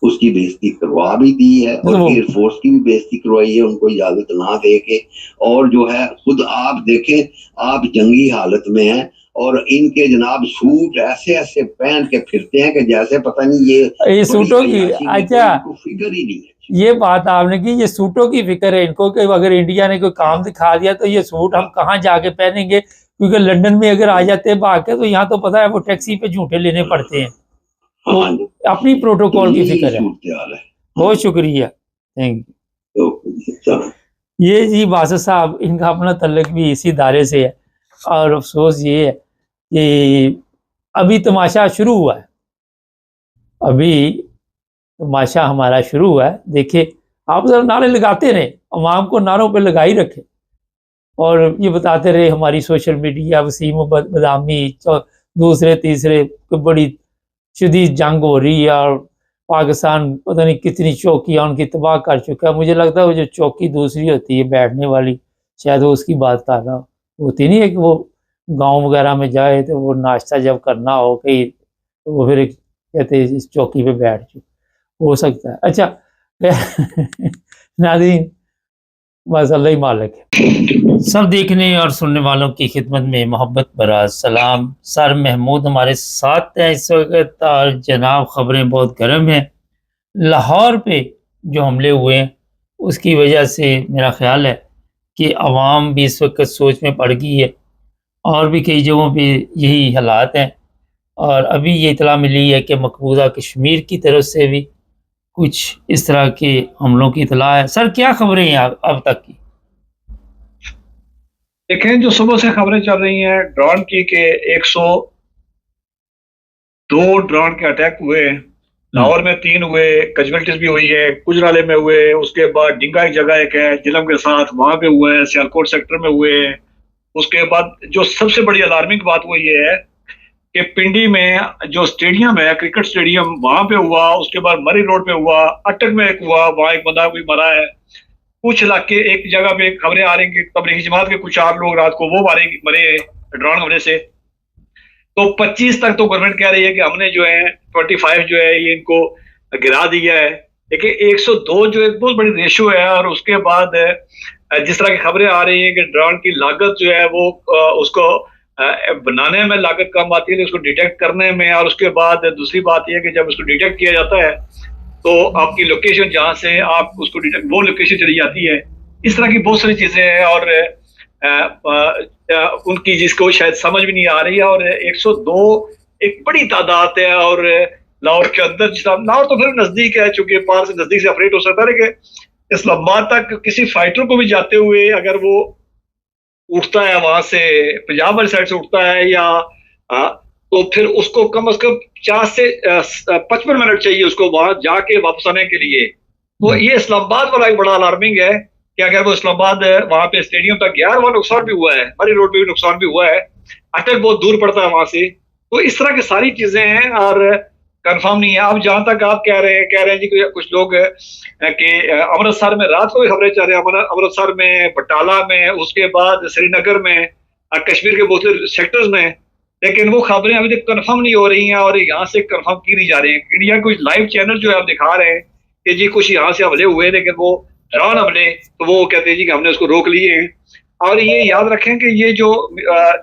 उसकी बेइज्जती करवा भी दी है, और एयरफोर्स की भी बेइज्जती करवाई है उनको इजाजत ना दे के। और जो है खुद आप देखें, आप जंगी हालत में हैं और इनके जनाब सूट ऐसे ऐसे पहन के फिरते हैं कि जैसे पता नहीं ये सूटों की। अच्छा, फिक्र ही नहीं है। ये बात आपने की, ये सूटों की फिक्र है इनको कि अगर इंडिया ने कोई काम दिखा दिया तो ये सूट हम कहाँ जाके पहनेंगे, क्योंकि लंदन में अगर आ जाते हैं भाग के तो यहाँ तो पता है वो टैक्सी पे झूठे लेने पड़ते हैं। तो अपनी प्रोटोकॉल की फिक्र है। बहुत शुक्रिया, थैंक यू। ये जी बादशाह साहब, इनका अपना तल्लुक भी इसी इदारे से है, और अफसोस ये है कि अभी तमाशा शुरू हुआ है, अभी तमाशा हमारा शुरू हुआ है। देखिए, आप जरा नारे लगाते रहे, अवाम को नारों पे लगा ही रखे, और ये बताते रहे हमारी सोशल मीडिया वसीम बदामी दूसरे तीसरे बड़ी शदीद जंग हो रही है, और पाकिस्तान पता नहीं कितनी चौकियाँ उनकी तबाह कर चुका है। मुझे लगता है वो जो चौकी दूसरी होती है बैठने वाली, शायद वो उसकी बात कर रहा होती नहीं है कि वो गांव वगैरह में जाए तो वो नाश्ता जब करना हो कहीं तो वो फिर कहते हैं इस चौकी पे बैठ जाओ, हो सकता है। अच्छा नाज़रीन, बस अल्लाह ही मालिक है। सब देखने और सुनने वालों की खिदमत में मोहब्बत भरा सलाम। सर महमूद हमारे साथ हैं इस वक्त, और जनाब खबरें बहुत गर्म हैं। लाहौर पे जो हमले हुए हैं उसकी वजह से मेरा ख्याल है कि अवाम भी इस वक्त सोच में पड़ गई है, और भी कई जगहों पे यही हालात हैं। और अभी ये इतला मिली है कि मकबूजा कश्मीर की तरफ से भी कुछ इस तरह के हमलों की इतला है। सर, क्या खबरें हैं अब तक की? देखें, जो सुबह से खबरें चल रही हैं ड्रोन की के 102 ड्रोन के अटैक हुए, लाहौर में 3 हुए, कैजुअल्टीज भी हुई है, गुजराले में हुए, उसके बाद डिंगा एक जगह एक है जिलम के साथ, वहां पे हुए हैं, सियालकोट सेक्टर में हुए हैं। उसके बाद जो सबसे बड़ी अलार्मिंग बात वो ये है कि पिंडी में जो स्टेडियम है, क्रिकेट स्टेडियम, वहां पे हुआ। उसके बाद मरी रोड पे हुआ, अटक में एक हुआ, वहां एक बंदा भी मरा है। कुछ इलाके एक जगह पे खबरें आ रही कि तबलीगी जमात के कुछ 4 लोग रात को वो मरे ड्रोन हमले से। तो 25 तक तो गवर्नमेंट कह रही है कि हमने जो है 25 जो है ये इनको गिरा दिया है, लेकिन 102 जो एक बहुत बड़ी रेशो है। और उसके बाद जिस तरह की खबरें आ रही हैं कि ड्रोन की लागत जो है वो उसको बनाने में लागत कम आती है, उसको डिटेक्ट करने में। और उसके बाद दूसरी बात यह है कि जब उसको डिटेक्ट किया जाता है तो आपकी लोकेशन जहां से आप उसको डिटेक्ट, वो लोकेशन चली जाती है। इस तरह की बहुत सारी चीजें हैं, और उनकी जिसको शायद समझ भी नहीं आ रही है। और 102 एक बड़ी तादाद है, और लाहौर के अंदर, लाहौर तो फिर नजदीक है, चूंकि पार से नजदीक से ऑपरेट हो सकता है, लेकिन इस्लामाबाद तक किसी फाइटर को भी जाते हुए अगर वो उठता है वहां से, पंजाब वाली साइड से उठता है या तो फिर उसको कम से कम 50 से 55 मिनट चाहिए उसको वहां जाके वापस आने के लिए। तो ये इस्लामाबाद वाला एक बड़ा अलार्मिंग है कि अगर वो इस्लामाबाद वहां पे स्टेडियम तक गया, वहां नुकसान भी हुआ है, मरी रोड पे भी नुकसान भी हुआ है, अटक बहुत दूर पड़ता है वहां से। तो इस तरह की सारी चीजें हैं, और कंफर्म नहीं है। अब जहां तक आप कह रहे हैं जी कुछ लोग कि अमृतसर में रात को भी खबरें चल रही है, अमृतसर में, बटाला में, उसके बाद श्रीनगर में, कश्मीर के बहुत से सेक्टर्स में, लेकिन वो खबरें अभी तक कंफर्म नहीं हो रही हैं, और यहाँ से कंफर्म की नहीं जा रही है। इंडिया कुछ लाइव चैनल जो है आप दिखा रहे हैं कि जी कुछ यहाँ से हमले हुए, लेकिन वो ड्रोन हमले तो वो कहते हैं जी कि हमने उसको रोक लिए हैं। और ये याद रखें कि ये जो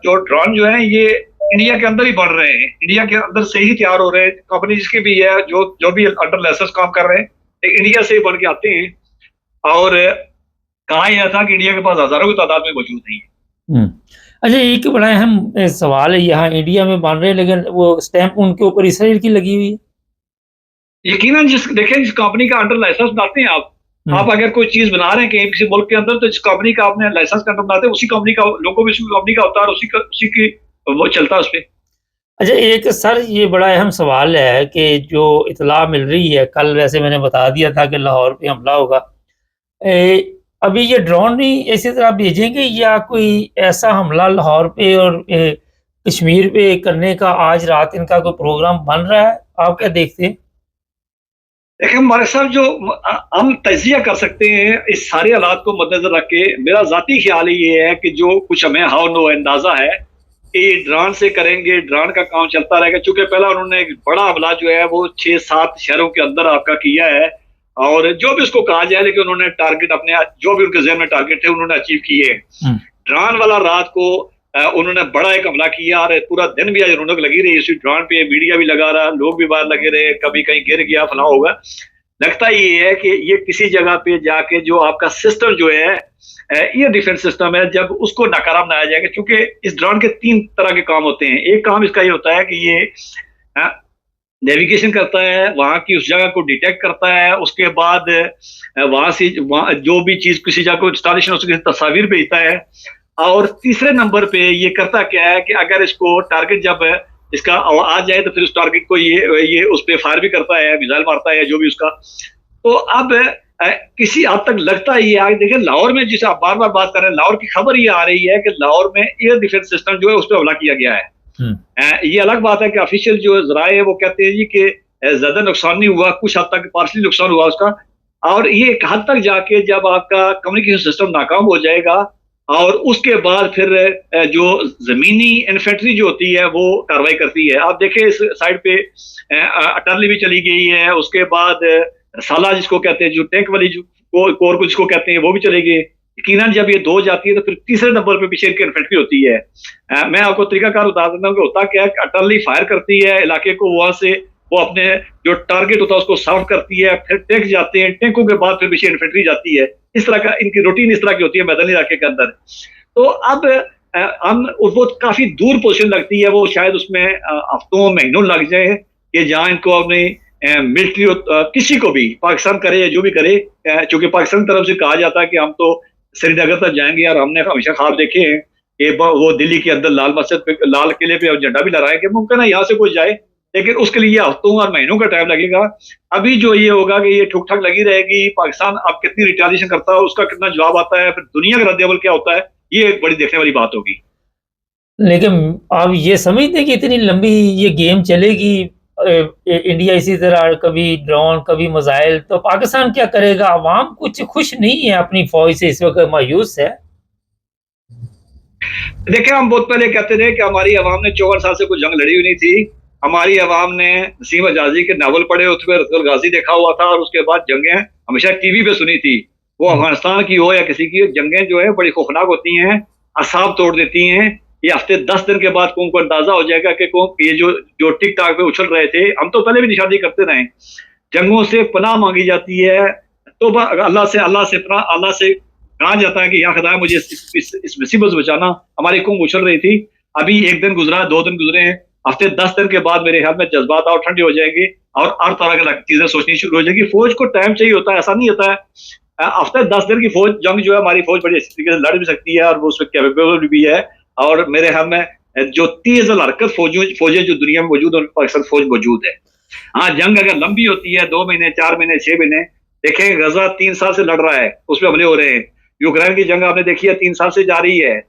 ड्रोन जो है ये इंडिया के अंदर ही बढ़ रहे हैं, इंडिया के अंदर से ही तैयार हो रहे हैं। कंपनी जिसकी भी है जो भी अंडर लाइसेंस काम कर रहे हैं, इंडिया से ही बन के आते हैं। और कहा यह था कि इंडिया के पास हजारों की तादाद में मौजूद नहीं है। अच्छा, एक बड़ा अहम सवाल है, यहाँ इंडिया में बन रहे हैं लेकिन वो स्टैंप उनके ऊपर इसराइल की लगी हुई है। यकीनन देखें, जिस कंपनी का अंडर लाइसेंस बनाते हैं आप अगर कोई चीज बना रहे हैं कहीं किसी मुल्क के अंदर, तो जिस कंपनी का आपने लाइसेंस का अंडर बनाते हैं उसी कंपनी का लोगो भी उसी कंपनी का होता है और उसी की वो चलता है उस पर। अच्छा, एक सर ये बड़ा अहम सवाल है कि जो इत्तला मिल रही है, कल वैसे मैंने बता दिया था कि लाहौर पे हमला होगा। अभी ये ड्रोन ही इसी तरह भेजेंगे या कोई ऐसा हमला लाहौर पे और कश्मीर पे करने का आज रात इनका कोई प्रोग्राम बन रहा है? आप क्या देखते हैं? देखिए, हमारे साथ जो हम तजिया कर सकते हैं इस सारे हालात को मद्देनजर रख के, मेरा जाती ख्याल ये है कि जो कुछ हमें हाउ नो अंदाजा है कि ड्रोन से करेंगे, ड्रोन का काम चलता रहेगा। चूंकि पहला उन्होंने एक बड़ा हमला जो है वो 6-7 शहरों के अंदर आपका किया है, और जो भी उसको कहा जाए, लेकिन उन्होंने टारगेट अपने जो भी उनके ज़हन में टारगेट थे उन्होंने अचीव किए। ड्रोन वाला रात को उन्होंने बड़ा एक हमला किया और पूरा दिन भी आज रौनक लगी रही इसी ड्रोन पे, मीडिया भी लगा रहा, लोग भी बाहर लगे रहे, कभी कहीं गिर गया फला होगा। लगता ये है कि ये किसी जगह पे जाके जो आपका सिस्टम जो है एयर डिफेंस सिस्टम है, जब उसको नाकारा बनाया जाएगा। क्योंकि इस ड्रोन के 3 तरह के काम होते हैं। एक काम इसका ये होता है कि ये नेविगेशन करता है, वहां की उस जगह को डिटेक्ट करता है, उसके बाद वहां से जो भी चीज किसी जगह को इंस्टॉलेशन उसकी तस्वीर भेजता है। और तीसरे नंबर पे ये करता क्या है कि अगर इसको टारगेट जब इसका आ जाए तो फिर उस टारगेट को ये उस पर फायर भी करता है, मिसाइल मारता है, जो भी उसका। तो अब किसी हद तक लगता ही है। आगे देखिए, लाहौर में जिसे आप बार बार बात कर रहे हैं, लाहौर की खबर ये आ रही है कि लाहौर में एयर डिफेंस सिस्टम जो है उस पर हमला किया गया है। ये अलग बात है कि ऑफिशियल जो जराए है वो कहते हैं जी कि ज्यादा नुकसान नहीं हुआ, कुछ हद तक पार्शली नुकसान हुआ उसका। और ये एक हद तक जाके जब आपका कम्युनिकेशन सिस्टम नाकाम हो जाएगा और उसके बाद फिर जो जमीनी इन्फेंट्री जो होती है वो कार्रवाई करती है। आप देखें इस साइड पे अटरली भी चली गई है, उसके बाद साला जिसको कहते हैं, जो टैंक वाली जो कोर को जिसको कहते हैं, वो भी चलेगी। यकीनन जब ये 2 जाती है तो फिर तीसरे नंबर पे पीछे इनकी इन्फेंट्री होती है। मैं आपको तरीकाकार बता देता हूँ कि होता क्या है, अटरली फायर करती है इलाके को, वहां से वो अपने जो टारगेट होता है उसको साफ करती है, फिर टैंक जाते हैं, टैंकों के बाद फिर पीछे इन्फेंट्री जाती है। इस तरह का इनकी रूटीन इस तरह की होती है मैदानी इलाके के अंदर। तो अब हम वो काफी दूर पोजीशन लगती है, वो शायद उसमें हफ्तों महीनों लग जाए कि जहां इनको अपनी मिलिट्री किसी को भी पाकिस्तान करे या जो भी करे, चूंकि पाकिस्तान की तरफ से कहा जाता है कि हम तो श्रीनगर तक जाएंगे, और हमने हमेशा ख्वाब देखे हैं कि वो दिल्ली के अंदर लाल मस्जिद पे, लाल किले पे झंडा भी लहराए कि मुमकिन है यहाँ से कोई जाए, लेकिन उसके लिए हफ्तों और महीनों का टाइम लगेगा। अभी जो ये होगा कि ये ठुक ठाक लगी रहेगी, पाकिस्तान अब कितनी रिटालिएशन करता है, उसका कितना जवाब आता है, फिर दुनिया का रद्द-ए-अमल क्या होता है, ये एक बड़ी देखने वाली बात होगी। लेकिन आप ये समझते हैं कि इतनी लंबी ये गेम चलेगी? इंडिया इसी तरह कभी ड्रोन कभी मिसाइल, तो पाकिस्तान क्या करेगा? अवाम कुछ खुश नहीं है अपनी फौज से, इस वक्त मायूस है। देखिए, हम बहुत पहले कहते थे कि हमारी अवाम ने 54 साल से कोई जंग लड़ी हुई नहीं थी। हमारी अवाम ने नसीम अजाजी के नावल पढ़े, उसमें रसूल गाजी देखा हुआ था, और उसके बाद जंगें हमेशा टीवी पे सुनी थी। वो अफगानिस्तान की हो या किसी की, जंगें जो है बड़ी खौफनाक होती हैं, असाब तोड़ देती हैं। ये हफ्ते 10 दिन के बाद कौन को अंदाजा हो जाएगा कि कौन ये जो टिक टाक पे उछल रहे थे, हम तो पहले भी निशानी करते रहे। जंगों से पनाह मांगी जाती है, तो अल्लाह से कहा जाता है कि या खुदा मुझे इस मुसीबत से बचाना। हमारी कौम उछल रही थी, अभी 1 दिन गुजरा, 2 दिन गुजरे हैं, हफ्ते 10 दिन के बाद मेरे ख्याल में जज्बात और ठंडे हो जाएंगे और हर तरह की चीजें सोचनी शुरू हो जाएगी। फौज को टाइम चाहिए होता है, ऐसा नहीं होता है। हफ्ते 10 दिन की फौज जंग जो है, हमारी फौज बड़ी अच्छी तरीके से लड़ भी सकती है और वो उसमें कैपेबल भी है। और मेरे ख्याल में जो तेज हरकत फौजें जो दुनिया में मौजूद है, उनके पास अक्सर फौज मौजूद है। हाँ, जंग अगर लंबी होती है, 2 महीने, 4 महीने, 6 महीने, देखें गजा 3 साल से लड़ रहा है, उसमें हमले हो रहे हैं। यूक्रेन की जंग आपने देखी है, 3 साल से जारी है।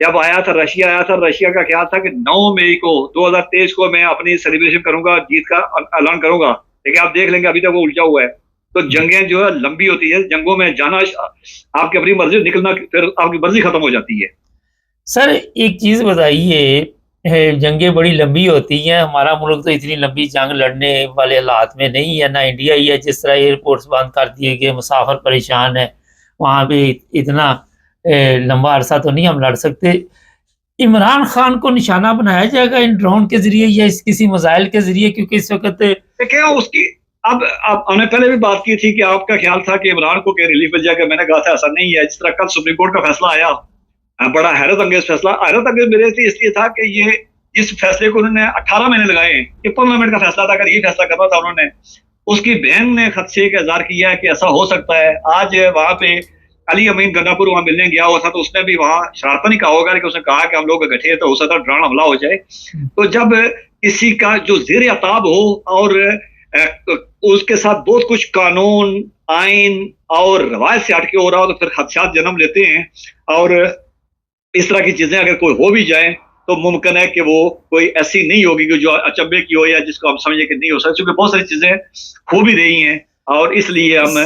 जब आया था रशिया का ख्याल था कि 9 मई को 2023 को मैं अपनी सेलिब्रेशन करूंगा, जीत का ऐलान करूंगा, लेकिन आप देख लेंगे अभी तक वो उलझा हुआ है। तो जंगें जो है लंबी होती है, जंगों में जाना आपकी अपनी मर्जी, निकलना फिर आपकी मर्जी खत्म हो जाती है। सर एक चीज बताइए, जंगें बड़ी लंबी होती हैं, हमारा मुल्क तो इतनी लंबी जंग लड़ने वाले हालात में नहीं है, ना इंडिया ही है। जिस तरह एयरपोर्ट्स बंद कर दिए गए, मुसाफिर परेशान है, वहाँ पे इतना लंबा अरसा तो नहीं हम लड़ सकते। इमरान खान को निशाना बनाया जाएगा इन ड्रोन के जरिए या इस किसी मिसाइल के जरिए? क्योंकि इस वक्त क्या उसकी अब हमने पहले भी बात की थी कि आपका ख्याल था कि इमरान को क्या रिलीफ मिल जाएगा। मैंने कहा था ऐसा नहीं है। जिस तरह कल सुप्रीम कोर्ट का फैसला आया बड़ा हैरत अंगेज फैसला। हैरत अंगेज मेरे लिए इसलिए था कि ये इस फैसले को उन्होंने 18 महीने लगाए हैं। ये 15 मिनट का फैसला था। अगर ये फैसला करना था उन्होंने, उसकी बहन ने खदशे का इजहार किया है कि ऐसा हो सकता है। आज वहां पे अली अमीन गन्नापुर वहां मिलने गया हुआ था, तो उसने भी वहां शरारत नहीं कहा होगा, लेकिन उसने कहा कि हम लोग इकट्ठे हैं तो हो सकता है ड्रोन हमला हो जाए। तो जब किसी का जो ज़ेर अताब हो और उसके साथ बहुत कुछ कानून, आइन और रवायत से हटके हो रहा हो, तो फिर खदशात जन्म लेते हैं। और इस तरह की चीजें अगर कोई हो भी जाए तो मुमकिन है कि वो कोई ऐसी नहीं होगी कि जो अचंभे की हो या जिसको हम समझे कि नहीं हो सकती, क्योंकि बहुत सारी चीजें हो भी रही हैं। और इसलिए हम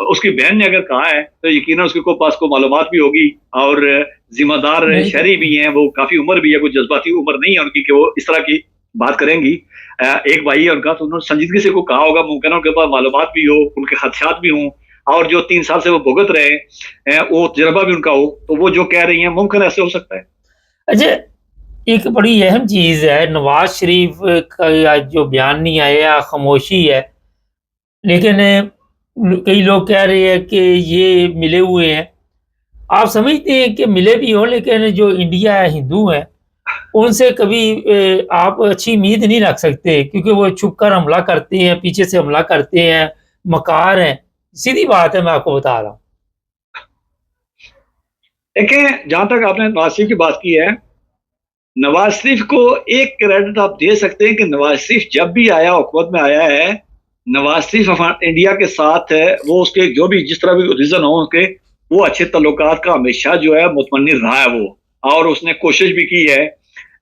उसकी बहन ने अगर कहा है तो यकीनन उसके को पास को मालूमात भी होगी और जिम्मेदार शहरी भी हैं, वो काफी उम्र भी है, कोई जज्बाती उम्र नहीं है उनकी कि वो इस तरह की बात करेंगी। एक भाई है उनका, तो उन्होंने संजीदगी से को कहा होगा, मुमकिन है उनके पास मालूमात भी हो, उनके खदशात भी हों, और जो 3 साल से वो भुगत रहे हैं वो तजर्बा भी उनका हो, तो वो जो कह रही हैं मुमकिन ऐसे हो सकता है। अच्छा, एक बड़ी अहम चीज़ है, नवाज शरीफ का जो बयान नहीं आया, खामोशी है, लेकिन कई लोग कह रहे हैं कि ये मिले हुए हैं। आप समझते हैं कि मिले भी हों, लेकिन जो इंडिया है, हिंदू हैं, उनसे कभी आप अच्छी उम्मीद नहीं रख सकते, क्योंकि वो छुप कर हमला करते हैं, पीछे से हमला करते हैं, मकार हैं। सीधी बात है, मैं आपको बता रहा हूँ। देखें, जहां तक आपने नवाज शरीफ की बात की है, नवाज शरीफ को एक क्रेडिट आप दे सकते हैं कि नवाज शरीफ जब भी आया, हुकूमत में आया है, नवाज शरीफ इंडिया के साथ है, वो उसके जो भी जिस तरह भी रीजन हो उनके, वो अच्छे तल्लुकात का हमेशा जो है मुतमन्नी रहा है वो, और उसने कोशिश भी की है।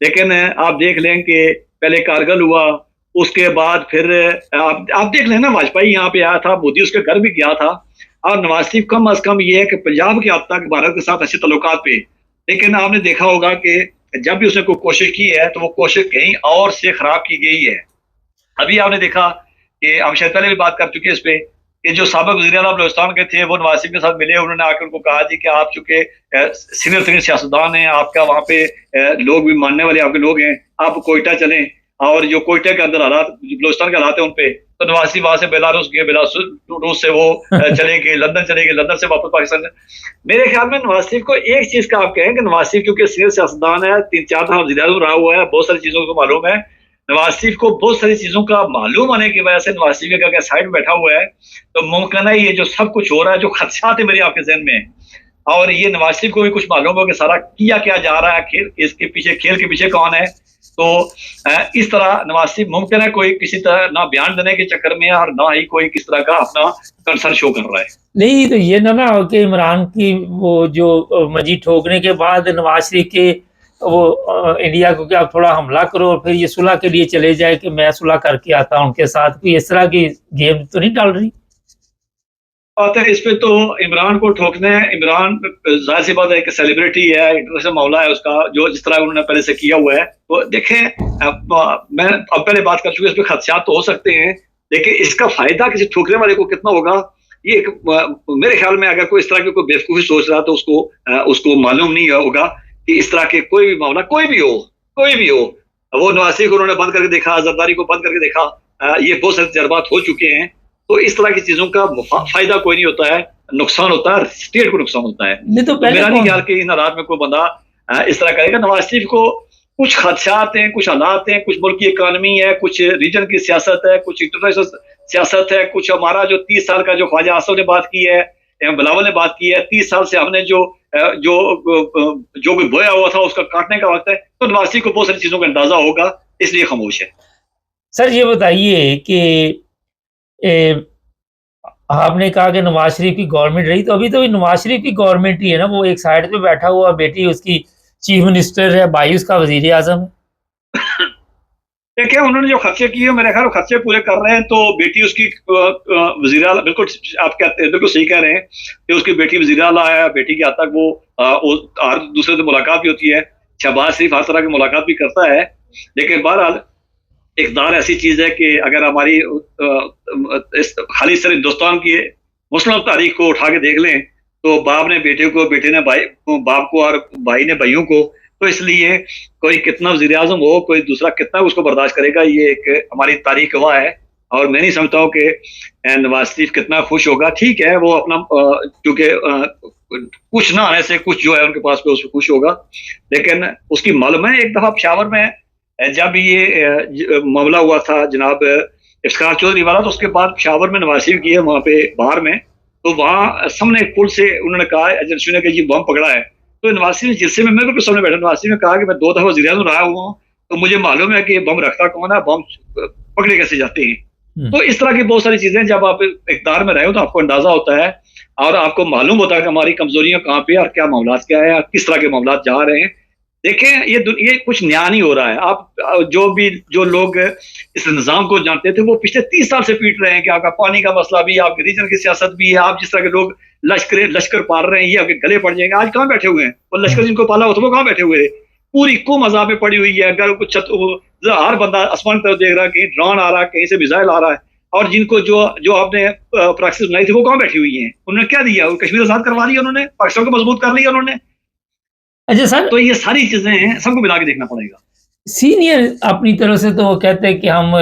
लेकिन आप देख लें कि पहले कारगिल हुआ, उसके बाद फिर आप देख लें ना, वाजपेयी यहाँ पे आया था, मोदी उसके घर भी गया था, और नवाज शरीफ कम अज कम ये है कि पंजाब के हद तक भारत के साथ अच्छे तल्लुकात पे। लेकिन आपने देखा होगा कि जब भी उसने कोई कोशिश की है तो वो कोशिश कहीं और से खराब की गई है। अभी आपने देखा कि हम शायद पहले भी बात कर चुके हैं इस पे, कि जो साबिक वज़ीर आज़म बलूचिस्तान के थे वो नवाज शरीफ के साथ मिले, उन्होंने आकर उनको कहा जी कि आप चूंकि सीनियर तरीन सियासतदान हैं, आपका वहाँ पे लोग भी मानने वाले आपके लोग हैं, आप कोयटा चलें, और जो कोयटा के अंदर हालात, बलूचिस्तान के हालात है उन पे, तो नवाज शरीफ वहां से बेलारूस गए, बेलारूस से वो चले गए लंदन, चले गए लंदन से वापस पाकिस्तान। मेरे ख्याल में नवाज शरीफ को एक चीज का आप कहें कि नवाज शरीफ क्योंकि सीनियर सियासतदान है, 3-4 दफा वज़ीर आज़म रहा हुआ है, बहुत सारी चीजों को मालूम है। नवाज शरीफ को बहुत सारी चीजों का मालूम होने की वजह से नवाज शरीफ अगर साइड में बैठा हुआ है, तो मुमकिन है ये जो सब कुछ हो रहा है, जो खदशात है मेरे आपके जहन में, और ये नवाज शरीफ को भी कुछ मालूम हो कि सारा किया क्या जा रहा है, खेल इसके पीछे, खेल के पीछे कौन है। तो इस तरह नवाज शरीफ मुमकिन है कोई किसी तरह ना बयान देने के चक्कर में और ना ही कोई किस तरह का अपना कंसर्न शो कर रहा है। नहीं तो ये ना हो कि इमरान की वो जो मंजी ठोकने के बाद नवाज शरीफ के वो इंडिया को क्या थोड़ा हमला करो और फिर ये सुलह के लिए चले जाए कि मैं सुलह करके आता हूँ उनके साथ, कोई इस तरह की गेम तो नहीं डाल रही? बात है इस पे तो इमरान को ठोकने, इमरान जाहिर सी बात है कि सेलिब्रिटी है, इंटरनेशनल मामला है उसका, जो जिस तरह उन्होंने पहले से किया हुआ है। तो देखें, मैं अब पहले बात कर चुके, इस पे खदशात तो हो सकते हैं, लेकिन इसका फायदा किसी ठोकने वाले को कितना होगा, ये मेरे ख्याल में अगर कोई इस तरह की कोई बेवकूफी सोच रहा तो उसको मालूम नहीं होगा कि इस तरह के कोई भी मामला कोई भी हो, वो नवासी को उन्होंने बंद करके देखा, जरदारी को बंद करके देखा, ये बहुत सारे तजर्बात हो चुके हैं। तो इस तरह की चीजों का फायदा कोई नहीं होता है, नुकसान होता है, स्टेट को नुकसान होता है। नहीं तो मेरा नहीं ख्याल कि इन हालात में कोई बंदा इस तरह करेगा। नवाज शरीफ को कुछ खदशात हैं, कुछ हालात हैं, कुछ मुल्क की इकानमी है, कुछ रीजन की सियासत है, कुछ इंटरनेशनल सियासत है, कुछ हमारा जो 30 साल का जो ख्वाजा आसफ ने बात की है, बिलावल ने बात की है, 30 साल से हमने जो कोई बोया हुआ था उसका काटने का वक्त है। तो नवाज शरीफ को बहुत सारी चीजों का अंदाजा होगा, इसलिए खामोश है। सर ये बताइए कि आपने कहा कि नवाज शरीफ की गवर्नमेंट रही, तो अभी तो नवाज शरीफ की गवर्नमेंट ही है ना, वो एक साइड पे बैठा हुआ, बेटी उसकी चीफ मिनिस्टर है, भाई उसका वजीर आजम है। देखिए, उन्होंने जो खर्चे किए मेरे ख्याल खर्चे पूरे कर रहे हैं, तो बेटी उसकी वजीर आला, बिल्कुल आप कहते हैं, बिल्कुल सही कह रहे हैं कि उसकी बेटी वजीर आला है, बेटी के हद तक वो हर दूसरे से मुलाकात भी होती है, शहबाज शरीफ हर तरह की मुलाकात भी करता है। लेकिन बहरहाल इक़्तिदार ऐसी चीज है कि अगर हमारी खाली सिर्फ हिंदुस्तान की मुस्लिम तारीख को उठा के देख लें, तो बाप ने बेटे को, बेटे ने बाप को, और भाई ने भाइयों को, तो इसलिए कोई कितना वज़ीर आज़म हो, कोई दूसरा कितना उसको बर्दाश्त करेगा, ये एक हमारी तारीख गवाह है। और मैं नहीं समझता हूँ कि नवाज शरीफ कितना खुश होगा। ठीक है, वो अपना क्योंकि कुछ ना आने से कुछ जो है उनके पास पे उसमें खुश होगा। लेकिन उसकी मालूम है, एक दफा पेशावर में जब ये मामला हुआ था जनाब इफ्तिखार चौधरी वाला, तो उसके बाद पेशावर में नवाज शरीफ की है वहाँ पे बाहर में, तो वहाँ सामने एक पुल से उन्होंने कहा एजेंसी ने कि ये बम पकड़ा है, तो नवाज शरीफ जिससे में मैं बिल्कुल सामने बैठा, नवाज शरीफ ने कहा कि मैं 2 दफा वज़ीर-ए-आज़म रहा हुआ हूँ, तो मुझे मालूम है कि ये बम रखता कौन है, बम पकड़े कैसे जाते हैं। तो इस तरह की बहुत सारी चीजें जब आप इक़्तिदार में रहे हो तो आपको अंदाजा होता है और आपको मालूम होता है कि हमारी कमजोरियां कहाँ पे और क्या मामलात क्या है और किस तरह के मामलात जा रहे हैं। देखें, ये कुछ नया नहीं हो रहा है। आप जो लोग इस निज़ाम को जानते थे वो पिछले 30 साल से पीट रहे हैं कि आपका पानी का मसला भी, आपकी रीजन की सियासत भी है, आप जिस तरह के लोग लश्कर पाल रहे हैं ये आपके गले पड़ जाएंगे। आज कहाँ बैठे हुए हैं? और लश्कर जिनको पाला हो तो वो कहाँ बैठे हुए थे? पूरी कौम अज़ाब में पड़ी हुई है। अगर कुछ हर बंदा आसमान की तरफ देख रहा है, कहीं ड्रोन आ रहा है, कहीं से मिसाइल आ रहा है, और जिनको जो आपने प्रैक्टिस बनाई थी वो कहाँ बैठी हुई हैं? उन्होंने क्या दिया? कश्मीर आजाद करवा दिया उन्होंने, पाकिस्तान को मजबूत कर लिया उन्होंने। अच्छा सर, तो ये सारी चीजें हैं, सबको मिला के देखना पड़ेगा। सीनियर अपनी तरफ से तो वो कहते हैं कि हम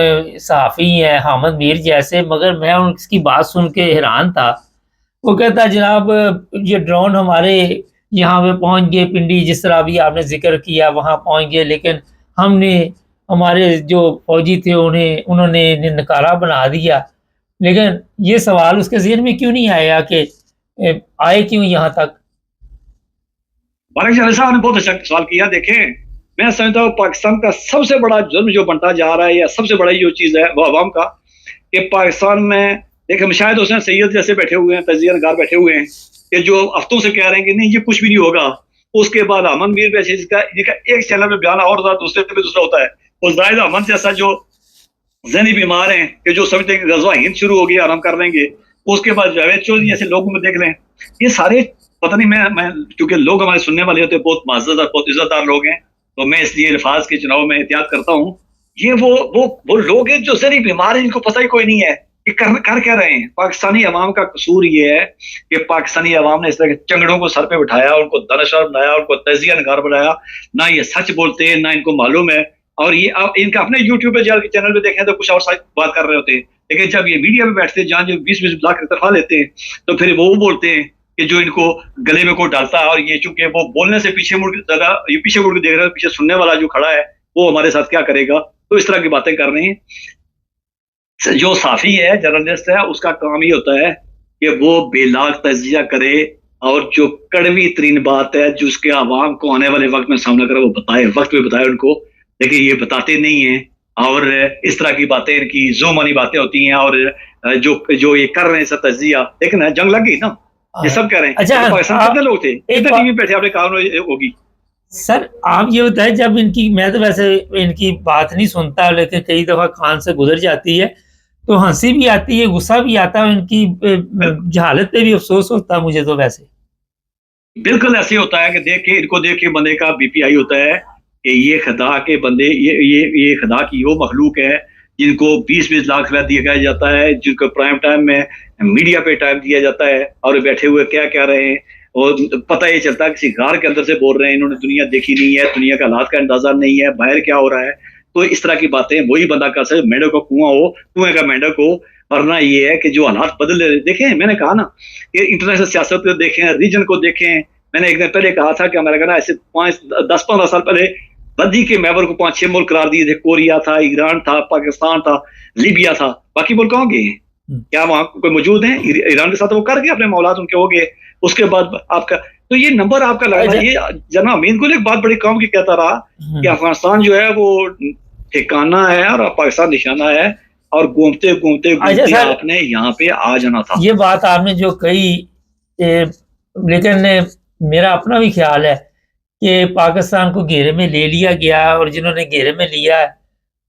सहाफ़ी हैं, हामिद मीर जैसे, मगर मैं उसकी बात सुन के हैरान था। वो कहता है जनाब ये ड्रोन हमारे यहाँ पे पहुँच गए, पिंडी जिस तरह अभी आपने ज़िक्र किया वहाँ पहुँच गए, लेकिन हमने हमारे जो फौजी थे उन्होंने नकारा बना दिया। लेकिन ये सवाल उसके ज़हन में क्यों नहीं आया कि आए क्यों यहाँ तक? बारिक साहब ने बहुत अच्छा सवाल किया। देखें, मैं समझता हूँ पाकिस्तान का सबसे बड़ा जुर्म जो बनता जा रहा है या सबसे बड़ा जो चीज़ है वो अवाम का, कि पाकिस्तान में देखें शायद हुसैन सैयद जैसे बैठे हुए हैं, तजिया नगार बैठे हुए हैं कि जो हफ्तों से कह रहे हैं कि नहीं ये कुछ भी नहीं होगा। उसके बाद अमन मीर पे जिसका एक चैनल पे बयान और होता है, दूसरे पे दूसरा होता है। और जाहिद अहमद जैसा जो ज़हनी बीमार हैं कि जो समझते हैं कि गज़वा हिंद शुरू हो गया, आराम कर लेंगे। उसके बाद जावेद चौधरी जैसे लोगों में देख लें, ये सारे पता नहीं, मैं क्योंकि लोग हमारे सुनने वाले होते हैं बहुत माज़ज़त और बहुत इज़्ज़तदार लोग हैं, तो मैं इसलिए अल्फाज के चुनाव में एहतियात करता हूँ। ये वो लोग हैं जो ज़हनी बीमार हैं, इनको पता ही कोई नहीं है कि कर क्या रहे हैं। पाकिस्तानी अवाम का कसूर ये है कि पाकिस्तानी अवाम ने इस तरह के चंगड़ों को सर पे बिठाया, उनको दानिशवर बनाया, उनको तजिया नगार बनाया। ना ये सच बोलते हैं, ना इनको मालूम है। और ये आप इनका अपने यूट्यूब पे जाकर चैनल पे देखें तो कुछ और बात कर रहे होते हैं, लेकिन जब ये मीडिया पे बैठते हैं जहाँ जो 20-20 लाख तरफा लेते हैं, तो फिर वो बोलते हैं कि जो इनको गले में को डालता है। और ये चूंकि वो बोलने से पीछे मुड़ ये पीछे मुड़ के देख रहा है, पीछे सुनने वाला जो खड़ा है वो हमारे साथ क्या करेगा, तो इस तरह की बातें कर रहे हैं। जो साफी है, जर्नलिस्ट है, उसका काम ही होता है कि वो बेलाग तजिया करे और जो कड़वी तरीन बात है जो उसके आवाम को आने वाले वक्त में सामना करे वो बताए, वक्त में बताए उनको। लेकिन ये बताते नहीं है और इस तरह की बातें, इनकी जोमानी बातें होती हैं। और जो ये कर रहे हैं सब तजिया, लेकिन जंग लग गई ना, ये सब कह रहे हैं। अच्छा, तो पाकिस्तान कितने लोग थे, कितने टीवी बैठे, आपने कहा होगी। सर आप ये बताएं, जब इनकी, मैं तो वैसे इनकी बात नहीं सुनता, लेकिन कई दफ़ा कान से गुजर जाती है तो हंसी भी आती है, गुस्सा भी आता है, इनकी जहालत पे भी अफसोस होता है मुझे तो। वैसे बिल्कुल ऐसे होता है कि इनको देख के बंदे का बीपीआई होता है कि ये खुदा के बंदे, ये खुदा की वो मखलूक है जिनको 20-20 लाख रुपया दिया जाता है, जिनको प्राइम टाइम में मीडिया पे टाइम दिया जाता है, और बैठे हुए क्या कह रहे हैं और पता ये चलता है किसी घर के अंदर से बोल रहे हैं। इन्होंने दुनिया देखी नहीं है, दुनिया का हालात का अंदाजा नहीं है, बाहर क्या हो रहा है। तो इस तरह की बातें वही बंदा कर सकते, मेंढक को कुआं हो, कुएं का मेंढक हो। वरना ये है कि जो हालात बदल रहे, देखें मैंने कहा ना कि इंटरनेशनल सियासत को देखें, रीजन को देखें। मैंने एक दिन पहले कहा था कि अमेरिका ना ऐसे 10-15 साल पहले बदी के मेंबर को 5-6 मुल्क करार दिए थे। कोरिया था, ईरान था, पाकिस्तान था, लीबिया था। बाकी मुल्क कहाँ गए हैं? क्या वहां कोई मौजूद है? ईरान के साथ वो कर गए, अपने मौलाद उनके हो गए। उसके बाद आपका तो ये नंबर आपका लगना, ये जना अमीन को एक बात बड़ी काम की कहता रहा कि अफगानिस्तान जो है वो ठिकाना है और पाकिस्तान निशाना है, और घूमते घूमते आपने यहाँ पे आ जाना था। ये बात आपने जो कही, लेकिन मेरा अपना भी ख्याल है कि पाकिस्तान को घेरे में ले लिया गया, और जिन्होंने घेरे में लिया है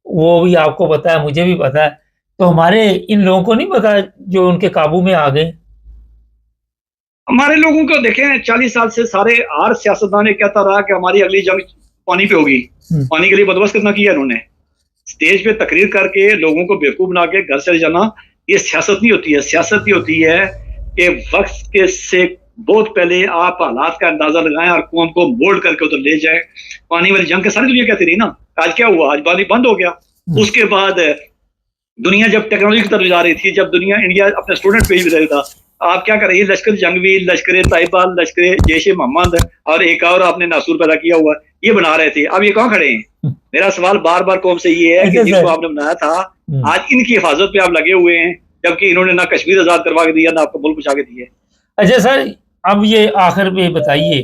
वो भी आपको पता है, मुझे भी पता है। तो हमारे इन लोगों को नहीं पता जो उनके काबू में आ गए। हमारे लोगों को देखें, 40 साल से सारे हर सियासतदान ने कहता रहा कि हमारी अगली जंग पानी पे होगी। पानी के लिए बंदोबस्त कितना किया इन्होंने, स्टेज पे तकरीर करके लोगों को बेवकूफ बना के घर चले जाना। ये सियासत नहीं होती है। सियासत ये होती है कि वक्त के से बहुत पहले आप हालात का अंदाजा लगाएं और कौम को मोल्ड करके उधर ले जाएं। पानी वाली जंग के सारी दुनिया कहती रही ना, आज क्या हुआ? आज पानी बंद हो गया। उसके बाद दुनिया जब टेक्नोलॉजी की तरफ जा रही थी, जब दुनिया, इंडिया अपने स्टूडेंट भेज रहा था, आप क्या करें, ये लश्कर जंगवीर, लश्कर तैयबा, लश्कर जैश ए मोहम्मद और एक और आपने नासूर पैदा किया हुआ, ये बना रहे थे, अब ये कहाँ खड़े हैं? मेरा सवाल बार बार कौम से ये है कि अच्छा जिनको सर। आपने बनाया था, आज इनकी हिफाजत पे आप लगे हुए हैं, जबकि इन्होंने ना कश्मीर आजाद करवा के दिया, ना आपको मुल्क बचा के दिए। अच्छा सर, अब ये आखिर में बताइए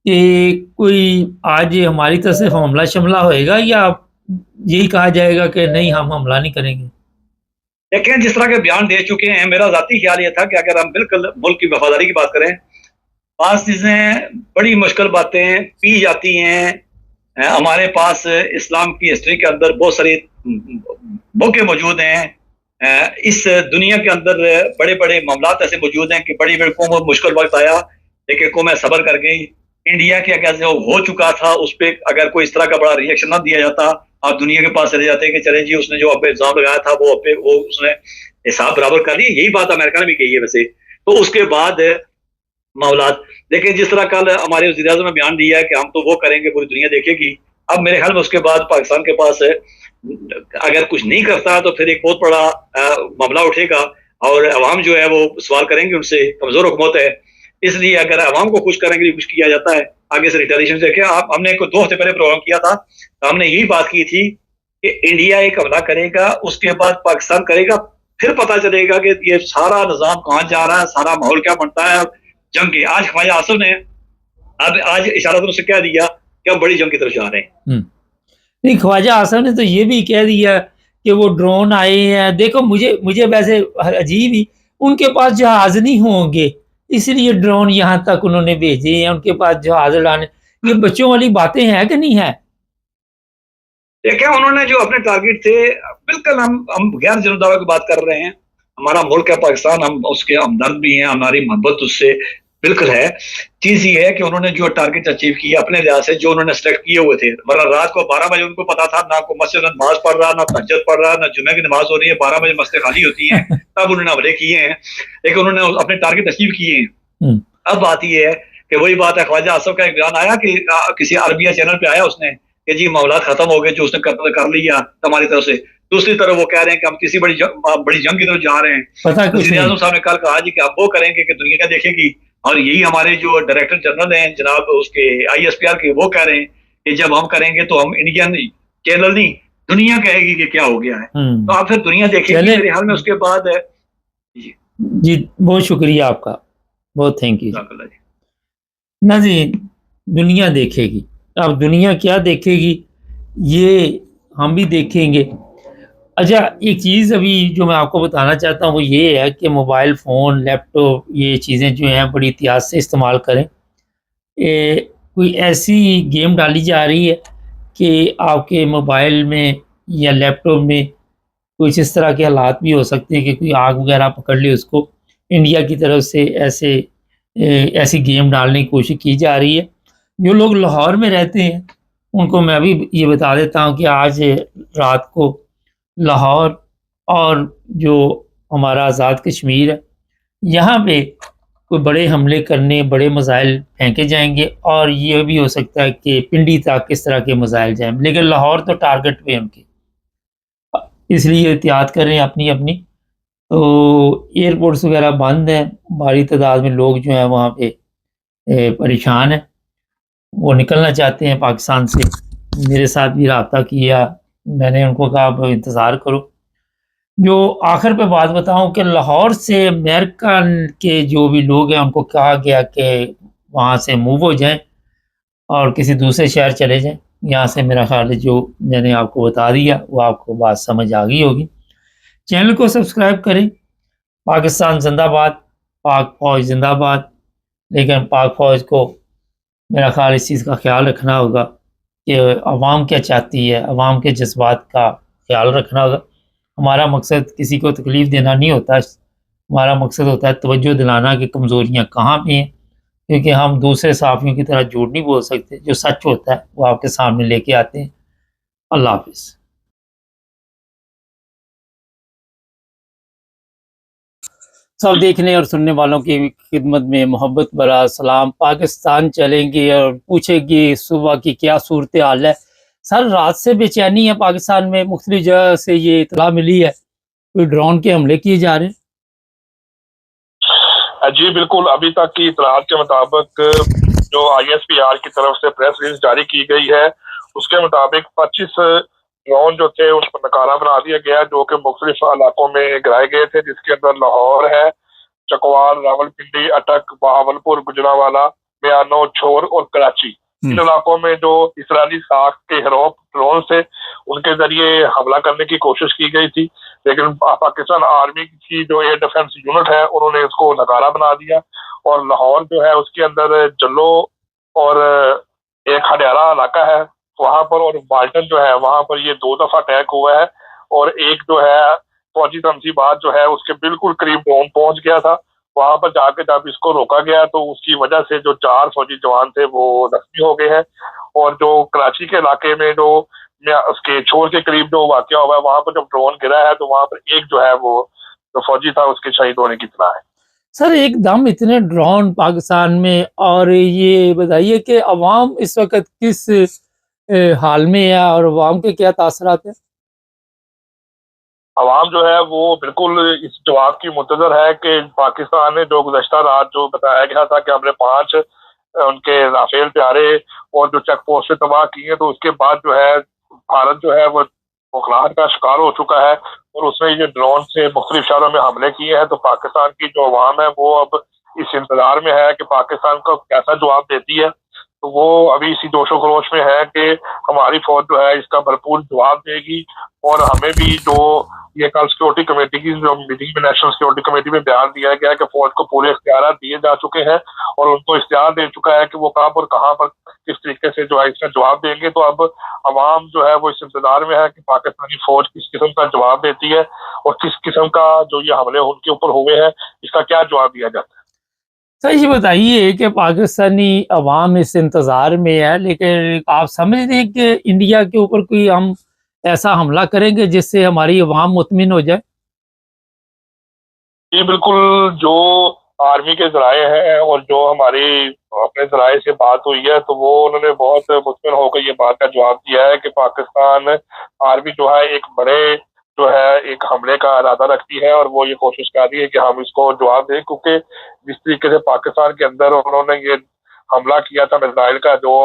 कि कोई आज हमारी तरफ से हमला शमला होएगा या यही कहा जाएगा कि नहीं हम हमला नहीं करेंगे? देखें, जिस तरह के बयान दे चुके हैं, मेरा जाती ख्याल ये था कि अगर हम बिल्कुल मुल्क की वफादारी की बात करें, पास चीजें बड़ी मुश्किल बातें पी जाती हैं। हमारे पास इस्लाम की हिस्ट्री के अंदर बहुत सारी मौके मौजूद हैं। इस दुनिया के अंदर बड़े बड़े मामलात ऐसे मौजूद हैं कि बड़ी बड़ी कौम मुश्किल वक्त आया, लेकिन कौमें सब्र कर गई। इंडिया के अगर जो हो चुका था उस पर अगर कोई इस तरह का बड़ा रिएक्शन ना दिया जाता, आप दुनिया के पास चले जाते कि चले जी उसने जो अब इल्जाम लगाया था वो उसने हिसाब बराबर कर लिया। यही बात अमेरिका ने भी कही है वैसे। तो उसके बाद मामलात, लेकिन जिस तरह कल हमारे वज़ीर आज़म ने बयान दिया है कि हम तो वो करेंगे, पूरी दुनिया देखेगी, अब मेरे ख्याल में उसके बाद पाकिस्तान के पास अगर कुछ नहीं करता तो फिर एक बहुत बड़ा मामला उठेगा और अवाम जो है वो सवाल करेंगे उनसे, कमजोर हुकूमत है। इसलिए अगर अवाम को खुश करेंगे लिए कुछ किया जाता है, आगे से रिटेलिएशन देखें आप। हमने 2 हफ्ते पहले प्रोग्राम किया था, तो हमने यही बात की थी कि इंडिया एक हमला करेगा, उसके बाद पाकिस्तान करेगा, फिर पता चलेगा कि ये सारा निजाम कहाँ जा रहा है, सारा माहौल क्या बनता है जंग की। आज ख्वाजा आसिफ ने आज इशारा से कह दिया कि हम बड़ी जंग की तरफ जा रहे हैं। नहीं, ख्वाजा आसिफ ने तो ये भी कह दिया कि वो ड्रोन आए हैं। देखो मुझे वैसे अजीब ही, उनके पास जहाज नहीं होंगे इसलिए ड्रोन यहाँ तक उन्होंने भेजे हैं, उनके पास जहाज उड़ाने। ये बच्चों वाली बातें हैं कि नहीं है? देखें, उन्होंने जो अपने टारगेट थे, बिल्कुल हम गैर जनदावा की बात कर रहे हैं। हमारा मुल्क है पाकिस्तान, हम उसके हमदर्द भी हैं, हमारी मोहब्बत उससे बिल्कुल है। चीज ये है कि उन्होंने जो टारगेट अचीव किया अपने लिहाज से, जो उन्होंने सेलेक्ट किए हुए थे, मतलब रात को 12 बजे उनको पता था ना को मस्जिद में नमाज पढ़ रहा, ना तहज्जुद पढ़ रहा, ना जुमे की नमाज हो रही है, 12 बजे मस्जिद खाली होती हैं, तब उन्होंने हमले किए हैं, लेकिन उन्होंने अपने टारगेट अचीव किए हैं। अब बात यह है कि वही बात है, ख्वाजा आसिफ का एक बयान आया कि किसी अरबिया चैनल पे आया उसने कि जी मामला खत्म हो गए, जो उसने कर लिया हमारी तरफ से। दूसरी तरफ वो कह रहे हैं कि हम किसी बड़ी जंग की तरफ जा रहे हैं। वज़ीर आज़म साहब ने कल कहा जी कि आप वो करेंगे कि दुनिया देखेगी, और यही हमारे जो डायरेक्टर जनरल हैं जनाब उसके ISPR के, वो कह रहे हैं कि जब हम करेंगे तो हम इंडियन चैनल नहीं, दुनिया कहेगी कि क्या हो गया है। तो आप फिर दुनिया देखेगी मेरे हाल में। उसके बाद जी बहुत शुक्रिया आपका, बहुत थैंक यू नाज़रीन। दुनिया देखेगी, अब दुनिया क्या देखेगी ये हम भी देखेंगे। अच्छा, एक चीज़ अभी जो मैं आपको बताना चाहता हूँ वो ये है कि मोबाइल फ़ोन, लैपटॉप, ये चीज़ें जो हैं बड़ी एहतियात से इस्तेमाल करें। कोई ऐसी गेम डाली जा रही है कि आपके मोबाइल में या लैपटॉप में कुछ इस तरह के हालात भी हो सकते हैं कि कोई आग वगैरह पकड़ ले उसको। इंडिया की तरफ से ऐसी गेम डालने की कोशिश की जा रही है। जो लोग लाहौर में रहते हैं उनको मैं भी ये बता देता हूँ कि आज रात को लाहौर और जो हमारा आज़ाद कश्मीर है, यहाँ पे कोई बड़े हमले करने, बड़े मिसाइल फेंके जाएंगे, और ये भी हो सकता है कि पिंडी तक किस तरह के मिसाइल जाएं, लेकिन लाहौर तो टारगेट पे है उनके, इसलिए एहतियात करें अपनी अपनी। तो एयरपोर्ट्स वगैरह बंद हैं, भारी तादाद में लोग जो हैं वहाँ पे परेशान हैं, वो निकलना चाहते हैं पाकिस्तान से। मेरे साथ भी रब्ता किया, मैंने उनको कहा आप इंतज़ार करो। जो आखिर पे बात बताऊं कि लाहौर से अमेरिका के जो भी लोग हैं उनको कहा गया कि वहाँ से मूव हो जाएं और किसी दूसरे शहर चले जाएं। यहाँ से मेरा ख्याल है जो मैंने आपको बता दिया वो आपको बात समझ आ गई होगी। चैनल को सब्सक्राइब करें। पाकिस्तान जिंदाबाद, पाक फौज जिंदाबाद। लेकिन पाक फौज को मेरा ख्याल इस चीज़ का ख्याल रखना होगा कि अवाम क्या चाहती है, अवाम के जज्बात का ख्याल रखना होगा। हमारा मकसद किसी को तकलीफ़ देना नहीं होता, हमारा मकसद होता है तवज्जो दिलाना कि कमज़ोरियाँ कहाँ पे हैं, क्योंकि हम दूसरे सहाफ़ियों की तरह झूठ नहीं बोल सकते। जो सच होता है वो आपके सामने लेके आते हैं। अल्लाह हाफ़िज़। सब देखने और सुनने वालों की खिदमत में मोहब्बत भरा सलाम। पाकिस्तान चलेंगे और पूछेंगे सुबह की क्या सूरत हाल है। सर, रात से बेचैनी है पाकिस्तान में, मुख्तलिफ जगह से ये इतला मिली है कोई ड्रोन के हमले किए जा रहे हैं। जी बिल्कुल, अभी तक की इतलात के मुताबिक जो ISPR की तरफ से प्रेस रिलीज जारी की गई है उसके मुताबिक 25 ड्रोन जो थे उस पर नकारा बना दिया गया, जो कि मुख्तलिफ इलाकों में गिराए गए थे, जिसके अंदर लाहौर है, चकवाल, रावलपिंडी, अटक, बहावलपुर, गुजरांवाला, मियानो, छोर और कराची। इन इलाकों में जो इसराइली साख के हीरोप ड्रोन से उनके जरिए हमला करने की कोशिश की गई थी, लेकिन पाकिस्तान आर्मी की जो एयर डिफेंस यूनिट है उन्होंने इसको नकारा बना दिया। और लाहौर जो है उसके अंदर जल्लो और एक हडियाला इलाका है वहां पर, और बाल्टन जो है वहां पर ये 2 दफा अटैक हुआ है। और एक जो है फौजी तनसीबात जो है उसके बिल्कुल करीब ड्रोन पहुंच गया था, वहां पर जाके जब इसको रोका गया तो उसकी वजह से जो 4 फौजी जवान थे वो जख्मी हो गए हैं। और जो कराची के इलाके में जो उसके छोर के करीब जो वाकया हुआ है वहां पर जब ड्रोन गिरा है तो वहां पर एक जो है वो जो फौजी था उसके शहीद होने की इत्तला है। सर एकदम इतने ड्रोन पाकिस्तान में, और ये बताइए कि अवाम इस वक्त किस हाल में है और अवाम के क्या तासरात हैं? अवाम जो है वो बिल्कुल इस जवाब की मुंतजर है कि पाकिस्तान ने जो गुज़श्ता रात जो बताया गया था कि हमने 5 उनके राफेल प्यारे और जो चेक पोस्ट तबाह किए, तो उसके बाद जो है भारत जो है वो बौखलाहट का शिकार हो चुका है और उसने ये ड्रोन से मुख्तलिफ शहरों में हमले किए हैं। तो पाकिस्तान की जो अवाम है वो अब इस इंतजार में है कि पाकिस्तान को कैसा जवाब देती है। तो वो अभी इसी जोशो खरोश में है कि हमारी फौज जो है इसका भरपूर जवाब देगी। और हमें भी जो ये कल सिक्योरिटी कमेटी की जो मीटिंग में नेशनल सिक्योरिटी कमेटी में बयान दिया गया है कि फौज को पूरे इख्तियार दिए जा चुके हैं और उनको इख्तियार दे चुका है कि वो कब और कहाँ पर किस तरीके से जो है इसका जवाब देंगे। तो अब अवाम जो है वो इस इंतजार में है कि पाकिस्तानी फौज किस किस्म का जवाब देती है और किस किस्म का जो ये हमले उनके ऊपर हुए हैं इसका क्या जवाब दिया जाता है। सर ये बताइए कि पाकिस्तानी अवाम इस इंतज़ार में है, लेकिन आप समझ रहे हैं कि इंडिया के ऊपर कोई हम ऐसा हमला करेंगे जिससे हमारी अवाम मुतमिन हो जाए? जी बिल्कुल, जो आर्मी के जराए हैं और जो हमारी अपने जराए से बात हुई है तो वो उन्होंने बहुत मुतमिन होकर ये बात का जवाब दिया है कि पाकिस्तान आर्मी जो है एक बड़े जो है एक हमले का इरादा रखती है और वो ये कोशिश कर रही है कि हम इसको जवाब दें, क्योंकि जिस तरीके से पाकिस्तान के अंदर उन्होंने ये हमला किया था मिसाइल का जो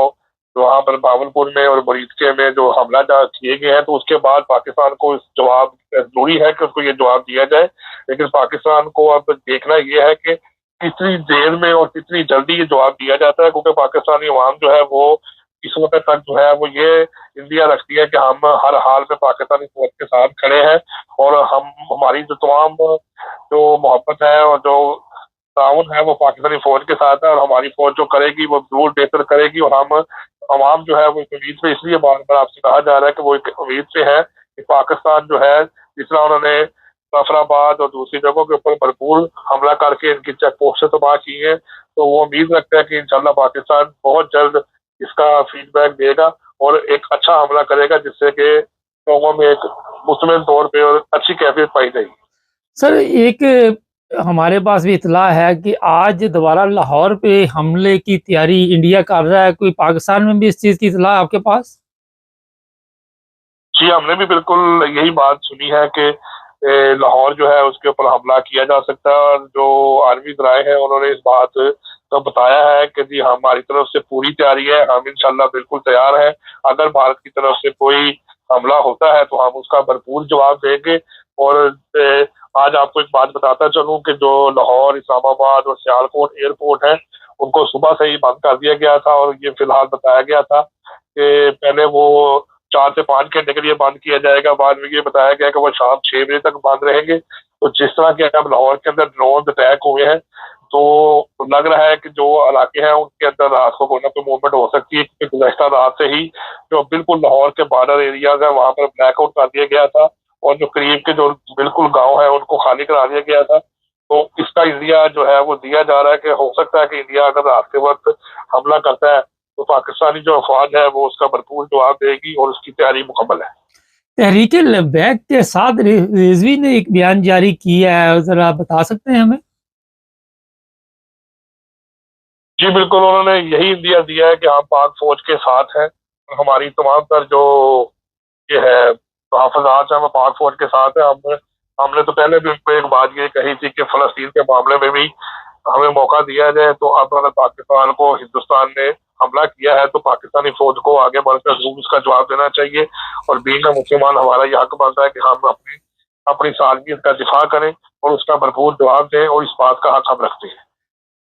वहां पर भावलपुर में और बरीदके में जो हमला किए गए हैं, तो उसके बाद पाकिस्तान को इस जवाब जरूरी है कि उसको ये जवाब दिया जाए। लेकिन पाकिस्तान को अब देखना यह है कि कितनी देर में और कितनी जल्दी ये जवाब दिया जाता है, क्योंकि पाकिस्तानी अवाम जो है वो इस वक्त तक जो है वो ये इंडिया रखती है कि हम हर हाल में पाकिस्तानी फौज के साथ खड़े हैं और हम हमारी जो तमाम जो मोहब्बत है और जो ताउन है वो पाकिस्तानी फौज के साथ है और हमारी फौज जो करेगी वो जरूर बेहतर करेगी। और हम अवाम जो है वो एक उम्मीद पे, इसलिए बार बार आपसे कहा जा रहा है कि वो एक उम्मीद पे है कि पाकिस्तान जो है जिस तरह उन्होंने जाफराबाद और दूसरी जगहों के ऊपर भरपूर हमला करके इनकी चेक पोस्ट तबाह की है, तो वो उम्मीद रखता है कि इंशाल्लाह पाकिस्तान बहुत जल्द इसका फीडबैक देगा और एक अच्छा हमला करेगा जिससे कि लोगों में एक मुतमिन तौर पे और अच्छी कैफियत पाई जाएगी। सर एक हमारे पास भी इतला है कि आज दोबारा लाहौर पे हमले की तैयारी इंडिया कर रहा है, कोई पाकिस्तान में भी इस चीज़ की इतला है आपके पास? जी हमने भी बिल्कुल यही बात सुनी है कि लाहौर जो है उसके ऊपर हमला किया जा सकता है और जो आर्मी जराए हैं उन्होंने इस बात को बताया है कि जी हमारी तरफ से पूरी तैयारी है, हम इंशाल्लाह बिल्कुल तैयार हैं। अगर भारत की तरफ से कोई हमला होता है तो हम उसका भरपूर जवाब देंगे। और आज आपको एक बात बताता चलूं कि जो लाहौर, इस्लामाबाद और सियालकोट एयरपोर्ट है उनको सुबह से ही बंद कर दिया गया था और ये फिलहाल बताया गया था कि पहले वो 4 से 5 घंटे के लिए बंद किया जाएगा, बाद में ये बताया गया कि वो शाम 6 बजे तक बंद रहेंगे। तो जिस तरह के अब लाहौर के अंदर ड्रोन अटैक हुए हैं तो लग रहा है कि जो इलाके हैं उनके अंदर रात को कोई ना कोई मूवमेंट हो सकती है, क्योंकि गुज़श्ता रात से ही जो बिल्कुल लाहौर के बॉर्डर एरियाज है वहां पर ब्लैकआउट कर दिया गया था और जो करीब के जो बिल्कुल गाँव है उनको खाली करा दिया गया था। तो इसका इंडिया जो है वो दिया जा रहा है कि हो सकता है कि इंडिया अगर रात के वक्त हमला करता है तो पाकिस्तानी जो अफवाज है वो उसका भरपूर जवाब देगी और उसकी तैयारी मुकम्मल है। तहरीक लब्बैक के साथ रिजवी ने एक बयान जारी किया है, जरा बता सकते हैं हमें? जी बिल्कुल, उन्होंने यही इंडिया दिया है कि हम पाक फौज के साथ हैं और हमारी तमाम तर जो ये है तहफ़्फ़ुज़ात हैं वो पाक फौज के साथ है। हमने तो पहले भी उनको एक बात ये कही थी कि फ़लस्तीन के मामले में भी हमें मौका दिया जाए। तो अब अगर पाकिस्तान को हिंदुस्तान ने हमला किया है तो पाकिस्तानी फौज को आगे बढ़कर जरूर उसका जवाब देना चाहिए, और बीइंग मुसलमान हमारा यह हक बनता है कि हम अपनी अपनी सालमियत का दिफा करें और उसका भरपूर जवाब दें, और इस बात का हक हम रखते हैं।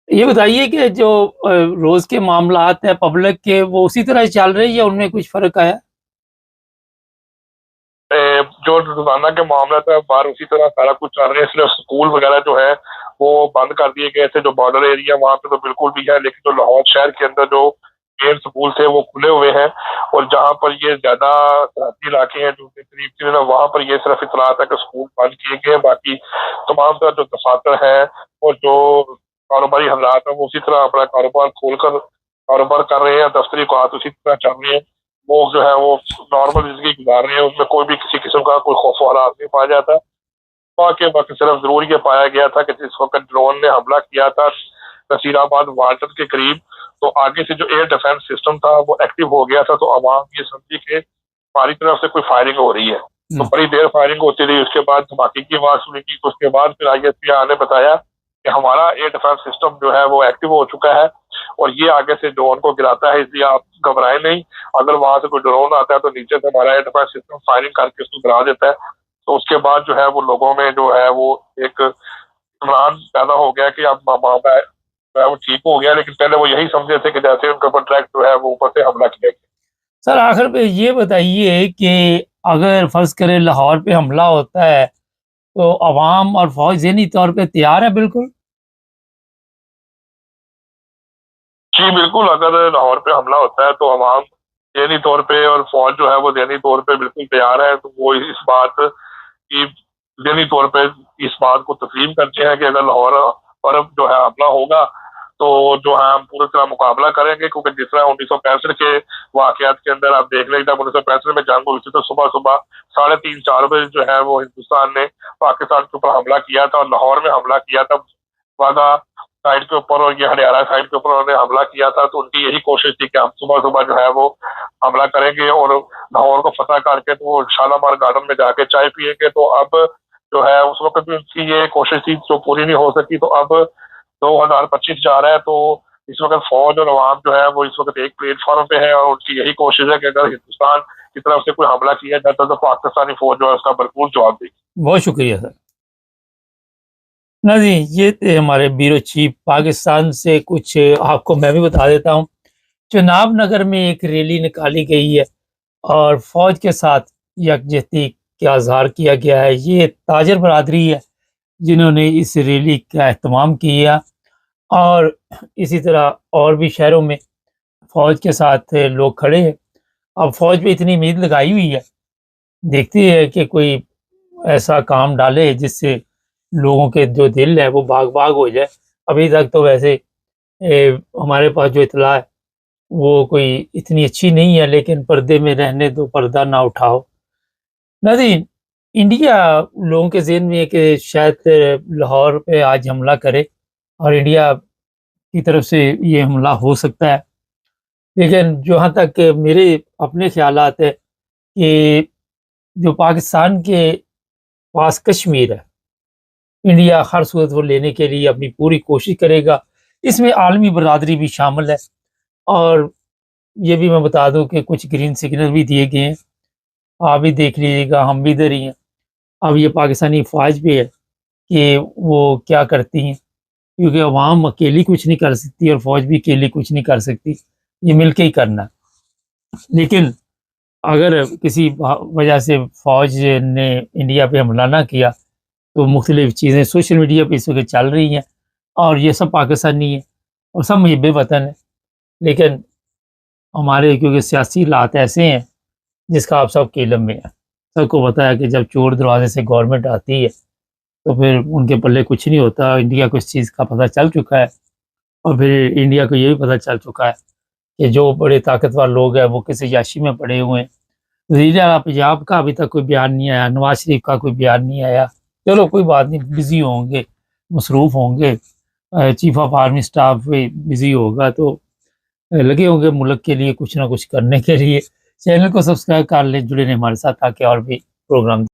ये बताइए कि जो रोज के मामलात है पब्लिक के, वो उसी तरह चल रहे हैं या उनमें कुछ फर्क आया? जो रोजाना के मामला था बाहर उसी तरह सारा कुछ चल रहा है। इसलिए स्कूल वगैरह जो है वो बंद कर दिए गए थे। जो बॉर्डर एरिया वहाँ पे तो बिल्कुल भी है, लेकिन जो लाहौर शहर के अंदर जो मेन स्कूल थे वो खुले हुए हैं, और जहाँ पर ये ज्यादा सरहदी इलाके हैं जो कि करीब करीब वहाँ पर ये सिर्फ इतला था कि स्कूल बंद किए गए। बाकी तमाम तरह जो दफातर है और जो कारोबारी हजरात है वो उसी तरह अपना कारोबार खोलकर कारोबार कर रहे हैं, दफ्तरी औकात उसी तरह चल रहे हैं। वो जो है वो नॉर्मल जिंदगी गुजार रहे हैं, उसमें कोई भी किसी किस्म का कोई खौफ हालात नहीं पाया जाता। के वक्त सिर्फ जरूर ये पाया गया था कि जिस वक्त ड्रोन ने हमला किया था नसीराबाद वाल्टन के करीब, तो आगे से जो एयर डिफेंस सिस्टम था वो एक्टिव हो गया था। तो आवाम ये समझी कि हमारी तरफ से कोई फायरिंग हो रही है, तो बड़ी देर फायरिंग होती रही। उसके बाद धमाके की आवाज सुनी की, तो उसके बाद फिर ISP ने बताया कि हमारा एयर डिफेंस सिस्टम जो है वो एक्टिव हो चुका है और ये आगे से ड्रोन को गिराता है, इसलिए आप घबराएं नहीं। अगर वहां से कोई ड्रोन आता है तो नीचे से हमारा एयर डिफेंस सिस्टम फायरिंग करके उसको गिरा देता है। तो उसके बाद जो है वो लोगों में जो है वो एक इमरान पैदा हो गया कि अब मामला जो है वो ठीक हो गया, लेकिन पहले वो यही समझे थे कि जैसे उनका कॉन्ट्रैक्ट जो है वो ऊपर से हमला किया गया। सर आखिर पे ये बताइए कि अगर फर्ज करें लाहौर पे हमला होता है तो अवाम और फौज ज़हनी तौर पे तैयार है? बिल्कुल जी बिल्कुल, अगर लाहौर पे हमला होता है तो अवाम ज़हनी तौर पे और फौज जो है वो ज़हनी तौर पे बिल्कुल तैयार है। तो वो इस बात की ज़हनी तौर पे इस बात को तस्लीम करते हैं कि अगर लाहौर पर जो है हमला होगा तो जो है हम पूरी तरह मुकाबला करेंगे, क्योंकि जिस तरह 1965 के वाकयात के अंदर आप देख लें, जब 1965 में जंग हुई थी तो सुबह सुबह 3:30-4 बजे जो है वो हिंदुस्तान ने पाकिस्तान के ऊपर हमला किया था और लाहौर में हमला किया था। वाघा साइड के ऊपर और ये हरियाणा साइड के ऊपर उन्होंने हमला किया था। तो उनकी यही कोशिश थी कि हम सुबह सुबह जो है वो हमला करेंगे और लाहौर को फतह करके तो वो शालामार गार्डन में जाके चाय पिएंगे। तो अब जो है उस वक्त भी उनकी ये कोशिश थी जो पूरी नहीं हो सकी। तो अब 2025 जा रहा है, तो इस वक्त फौज और अवाम जो है वो इस वक्त एक प्लेटफॉर्म पे है और उनकी यही कोशिश है कि अगर हिंदुस्तान की तरफ से कोई हमला किया जाता है तो पाकिस्तानी फौज जो है उसका भरपूर जवाब देगी। बहुत शुक्रिया सर। ना जी, ये थे हमारे ब्यूरो चीफ पाकिस्तान से। कुछ आपको मैं भी बता देता हूँ, चुनाव नगर में एक रैली निकाली गई है और फौज के साथ यकजहती का इजहार किया गया है। ये ताजर बरादरी है जिन्होंने इस रैली का एहतमाम किया, और इसी तरह और भी शहरों में फौज के साथ लोग खड़े हैं। अब फौज पे इतनी उम्मीद लगाई हुई है, देखती है कि कोई ऐसा काम डाले जिससे लोगों के जो दिल है वो भाग भाग हो जाए। अभी तक तो वैसे हमारे पास जो इतला है वो कोई इतनी अच्छी नहीं है, लेकिन पर्दे में रहने दो, पर्दा ना उठाओ। नाज़रीन, इंडिया लोगों के ज़हन में है कि शायद लाहौर पे आज हमला करे और इंडिया की तरफ से ये हमला हो सकता है, लेकिन जहाँ तक मेरे अपने ख्यालात है कि जो पाकिस्तान के पास कश्मीर है, इंडिया हर सूरत वो लेने के लिए अपनी पूरी कोशिश करेगा। इसमें आलमी बरादरी भी शामिल है, और ये भी मैं बता दूं कि कुछ ग्रीन सिग्नल भी दिए गए हैं। आप भी देख लीजिएगा, हम भी इधर ही हैं। अब ये पाकिस्तानी फ़ौज पे है कि वो क्या करती हैं, क्योंकि अवाम अकेली कुछ नहीं कर सकती और फ़ौज भी अकेली कुछ नहीं कर सकती, ये मिल के ही करना है। लेकिन अगर किसी वजह से फ़ौज ने इंडिया पे हमला ना किया तो मुख्तलिफ़ चीज़ें सोशल मीडिया पे इस वक्त चल रही हैं, और ये सब पाकिस्तानी है और सब मुहब्ब वतन है। लेकिन हमारे क्योंकि सियासी हालात ऐसे हैं जिसका आप सब के इल्म में है। सबको पता है कि जब चोर दरवाजे से गवर्नमेंट आती है तो फिर उनके पल्ले कुछ नहीं होता। इंडिया को इस चीज़ का पता चल चुका है, और फिर इंडिया को ये भी पता चल चुका है कि जो बड़े ताकतवर लोग हैं वो किसी याशी में पड़े हुए हैं। वज़ीर आला पंजाब का अभी तक कोई बयान नहीं आया, नवाज शरीफ का कोई बयान नहीं आया। चलो कोई बात नहीं, बिज़ी होंगे, मसरूफ़ होंगे, चीफ ऑफ आर्मी स्टाफ भी बिज़ी होगा, तो लगे होंगे मुल्क के लिए कुछ ना कुछ करने के लिए। चैनल को सब्सक्राइब कर लें, जुड़े रहें हमारे साथ ताकि और भी प्रोग्राम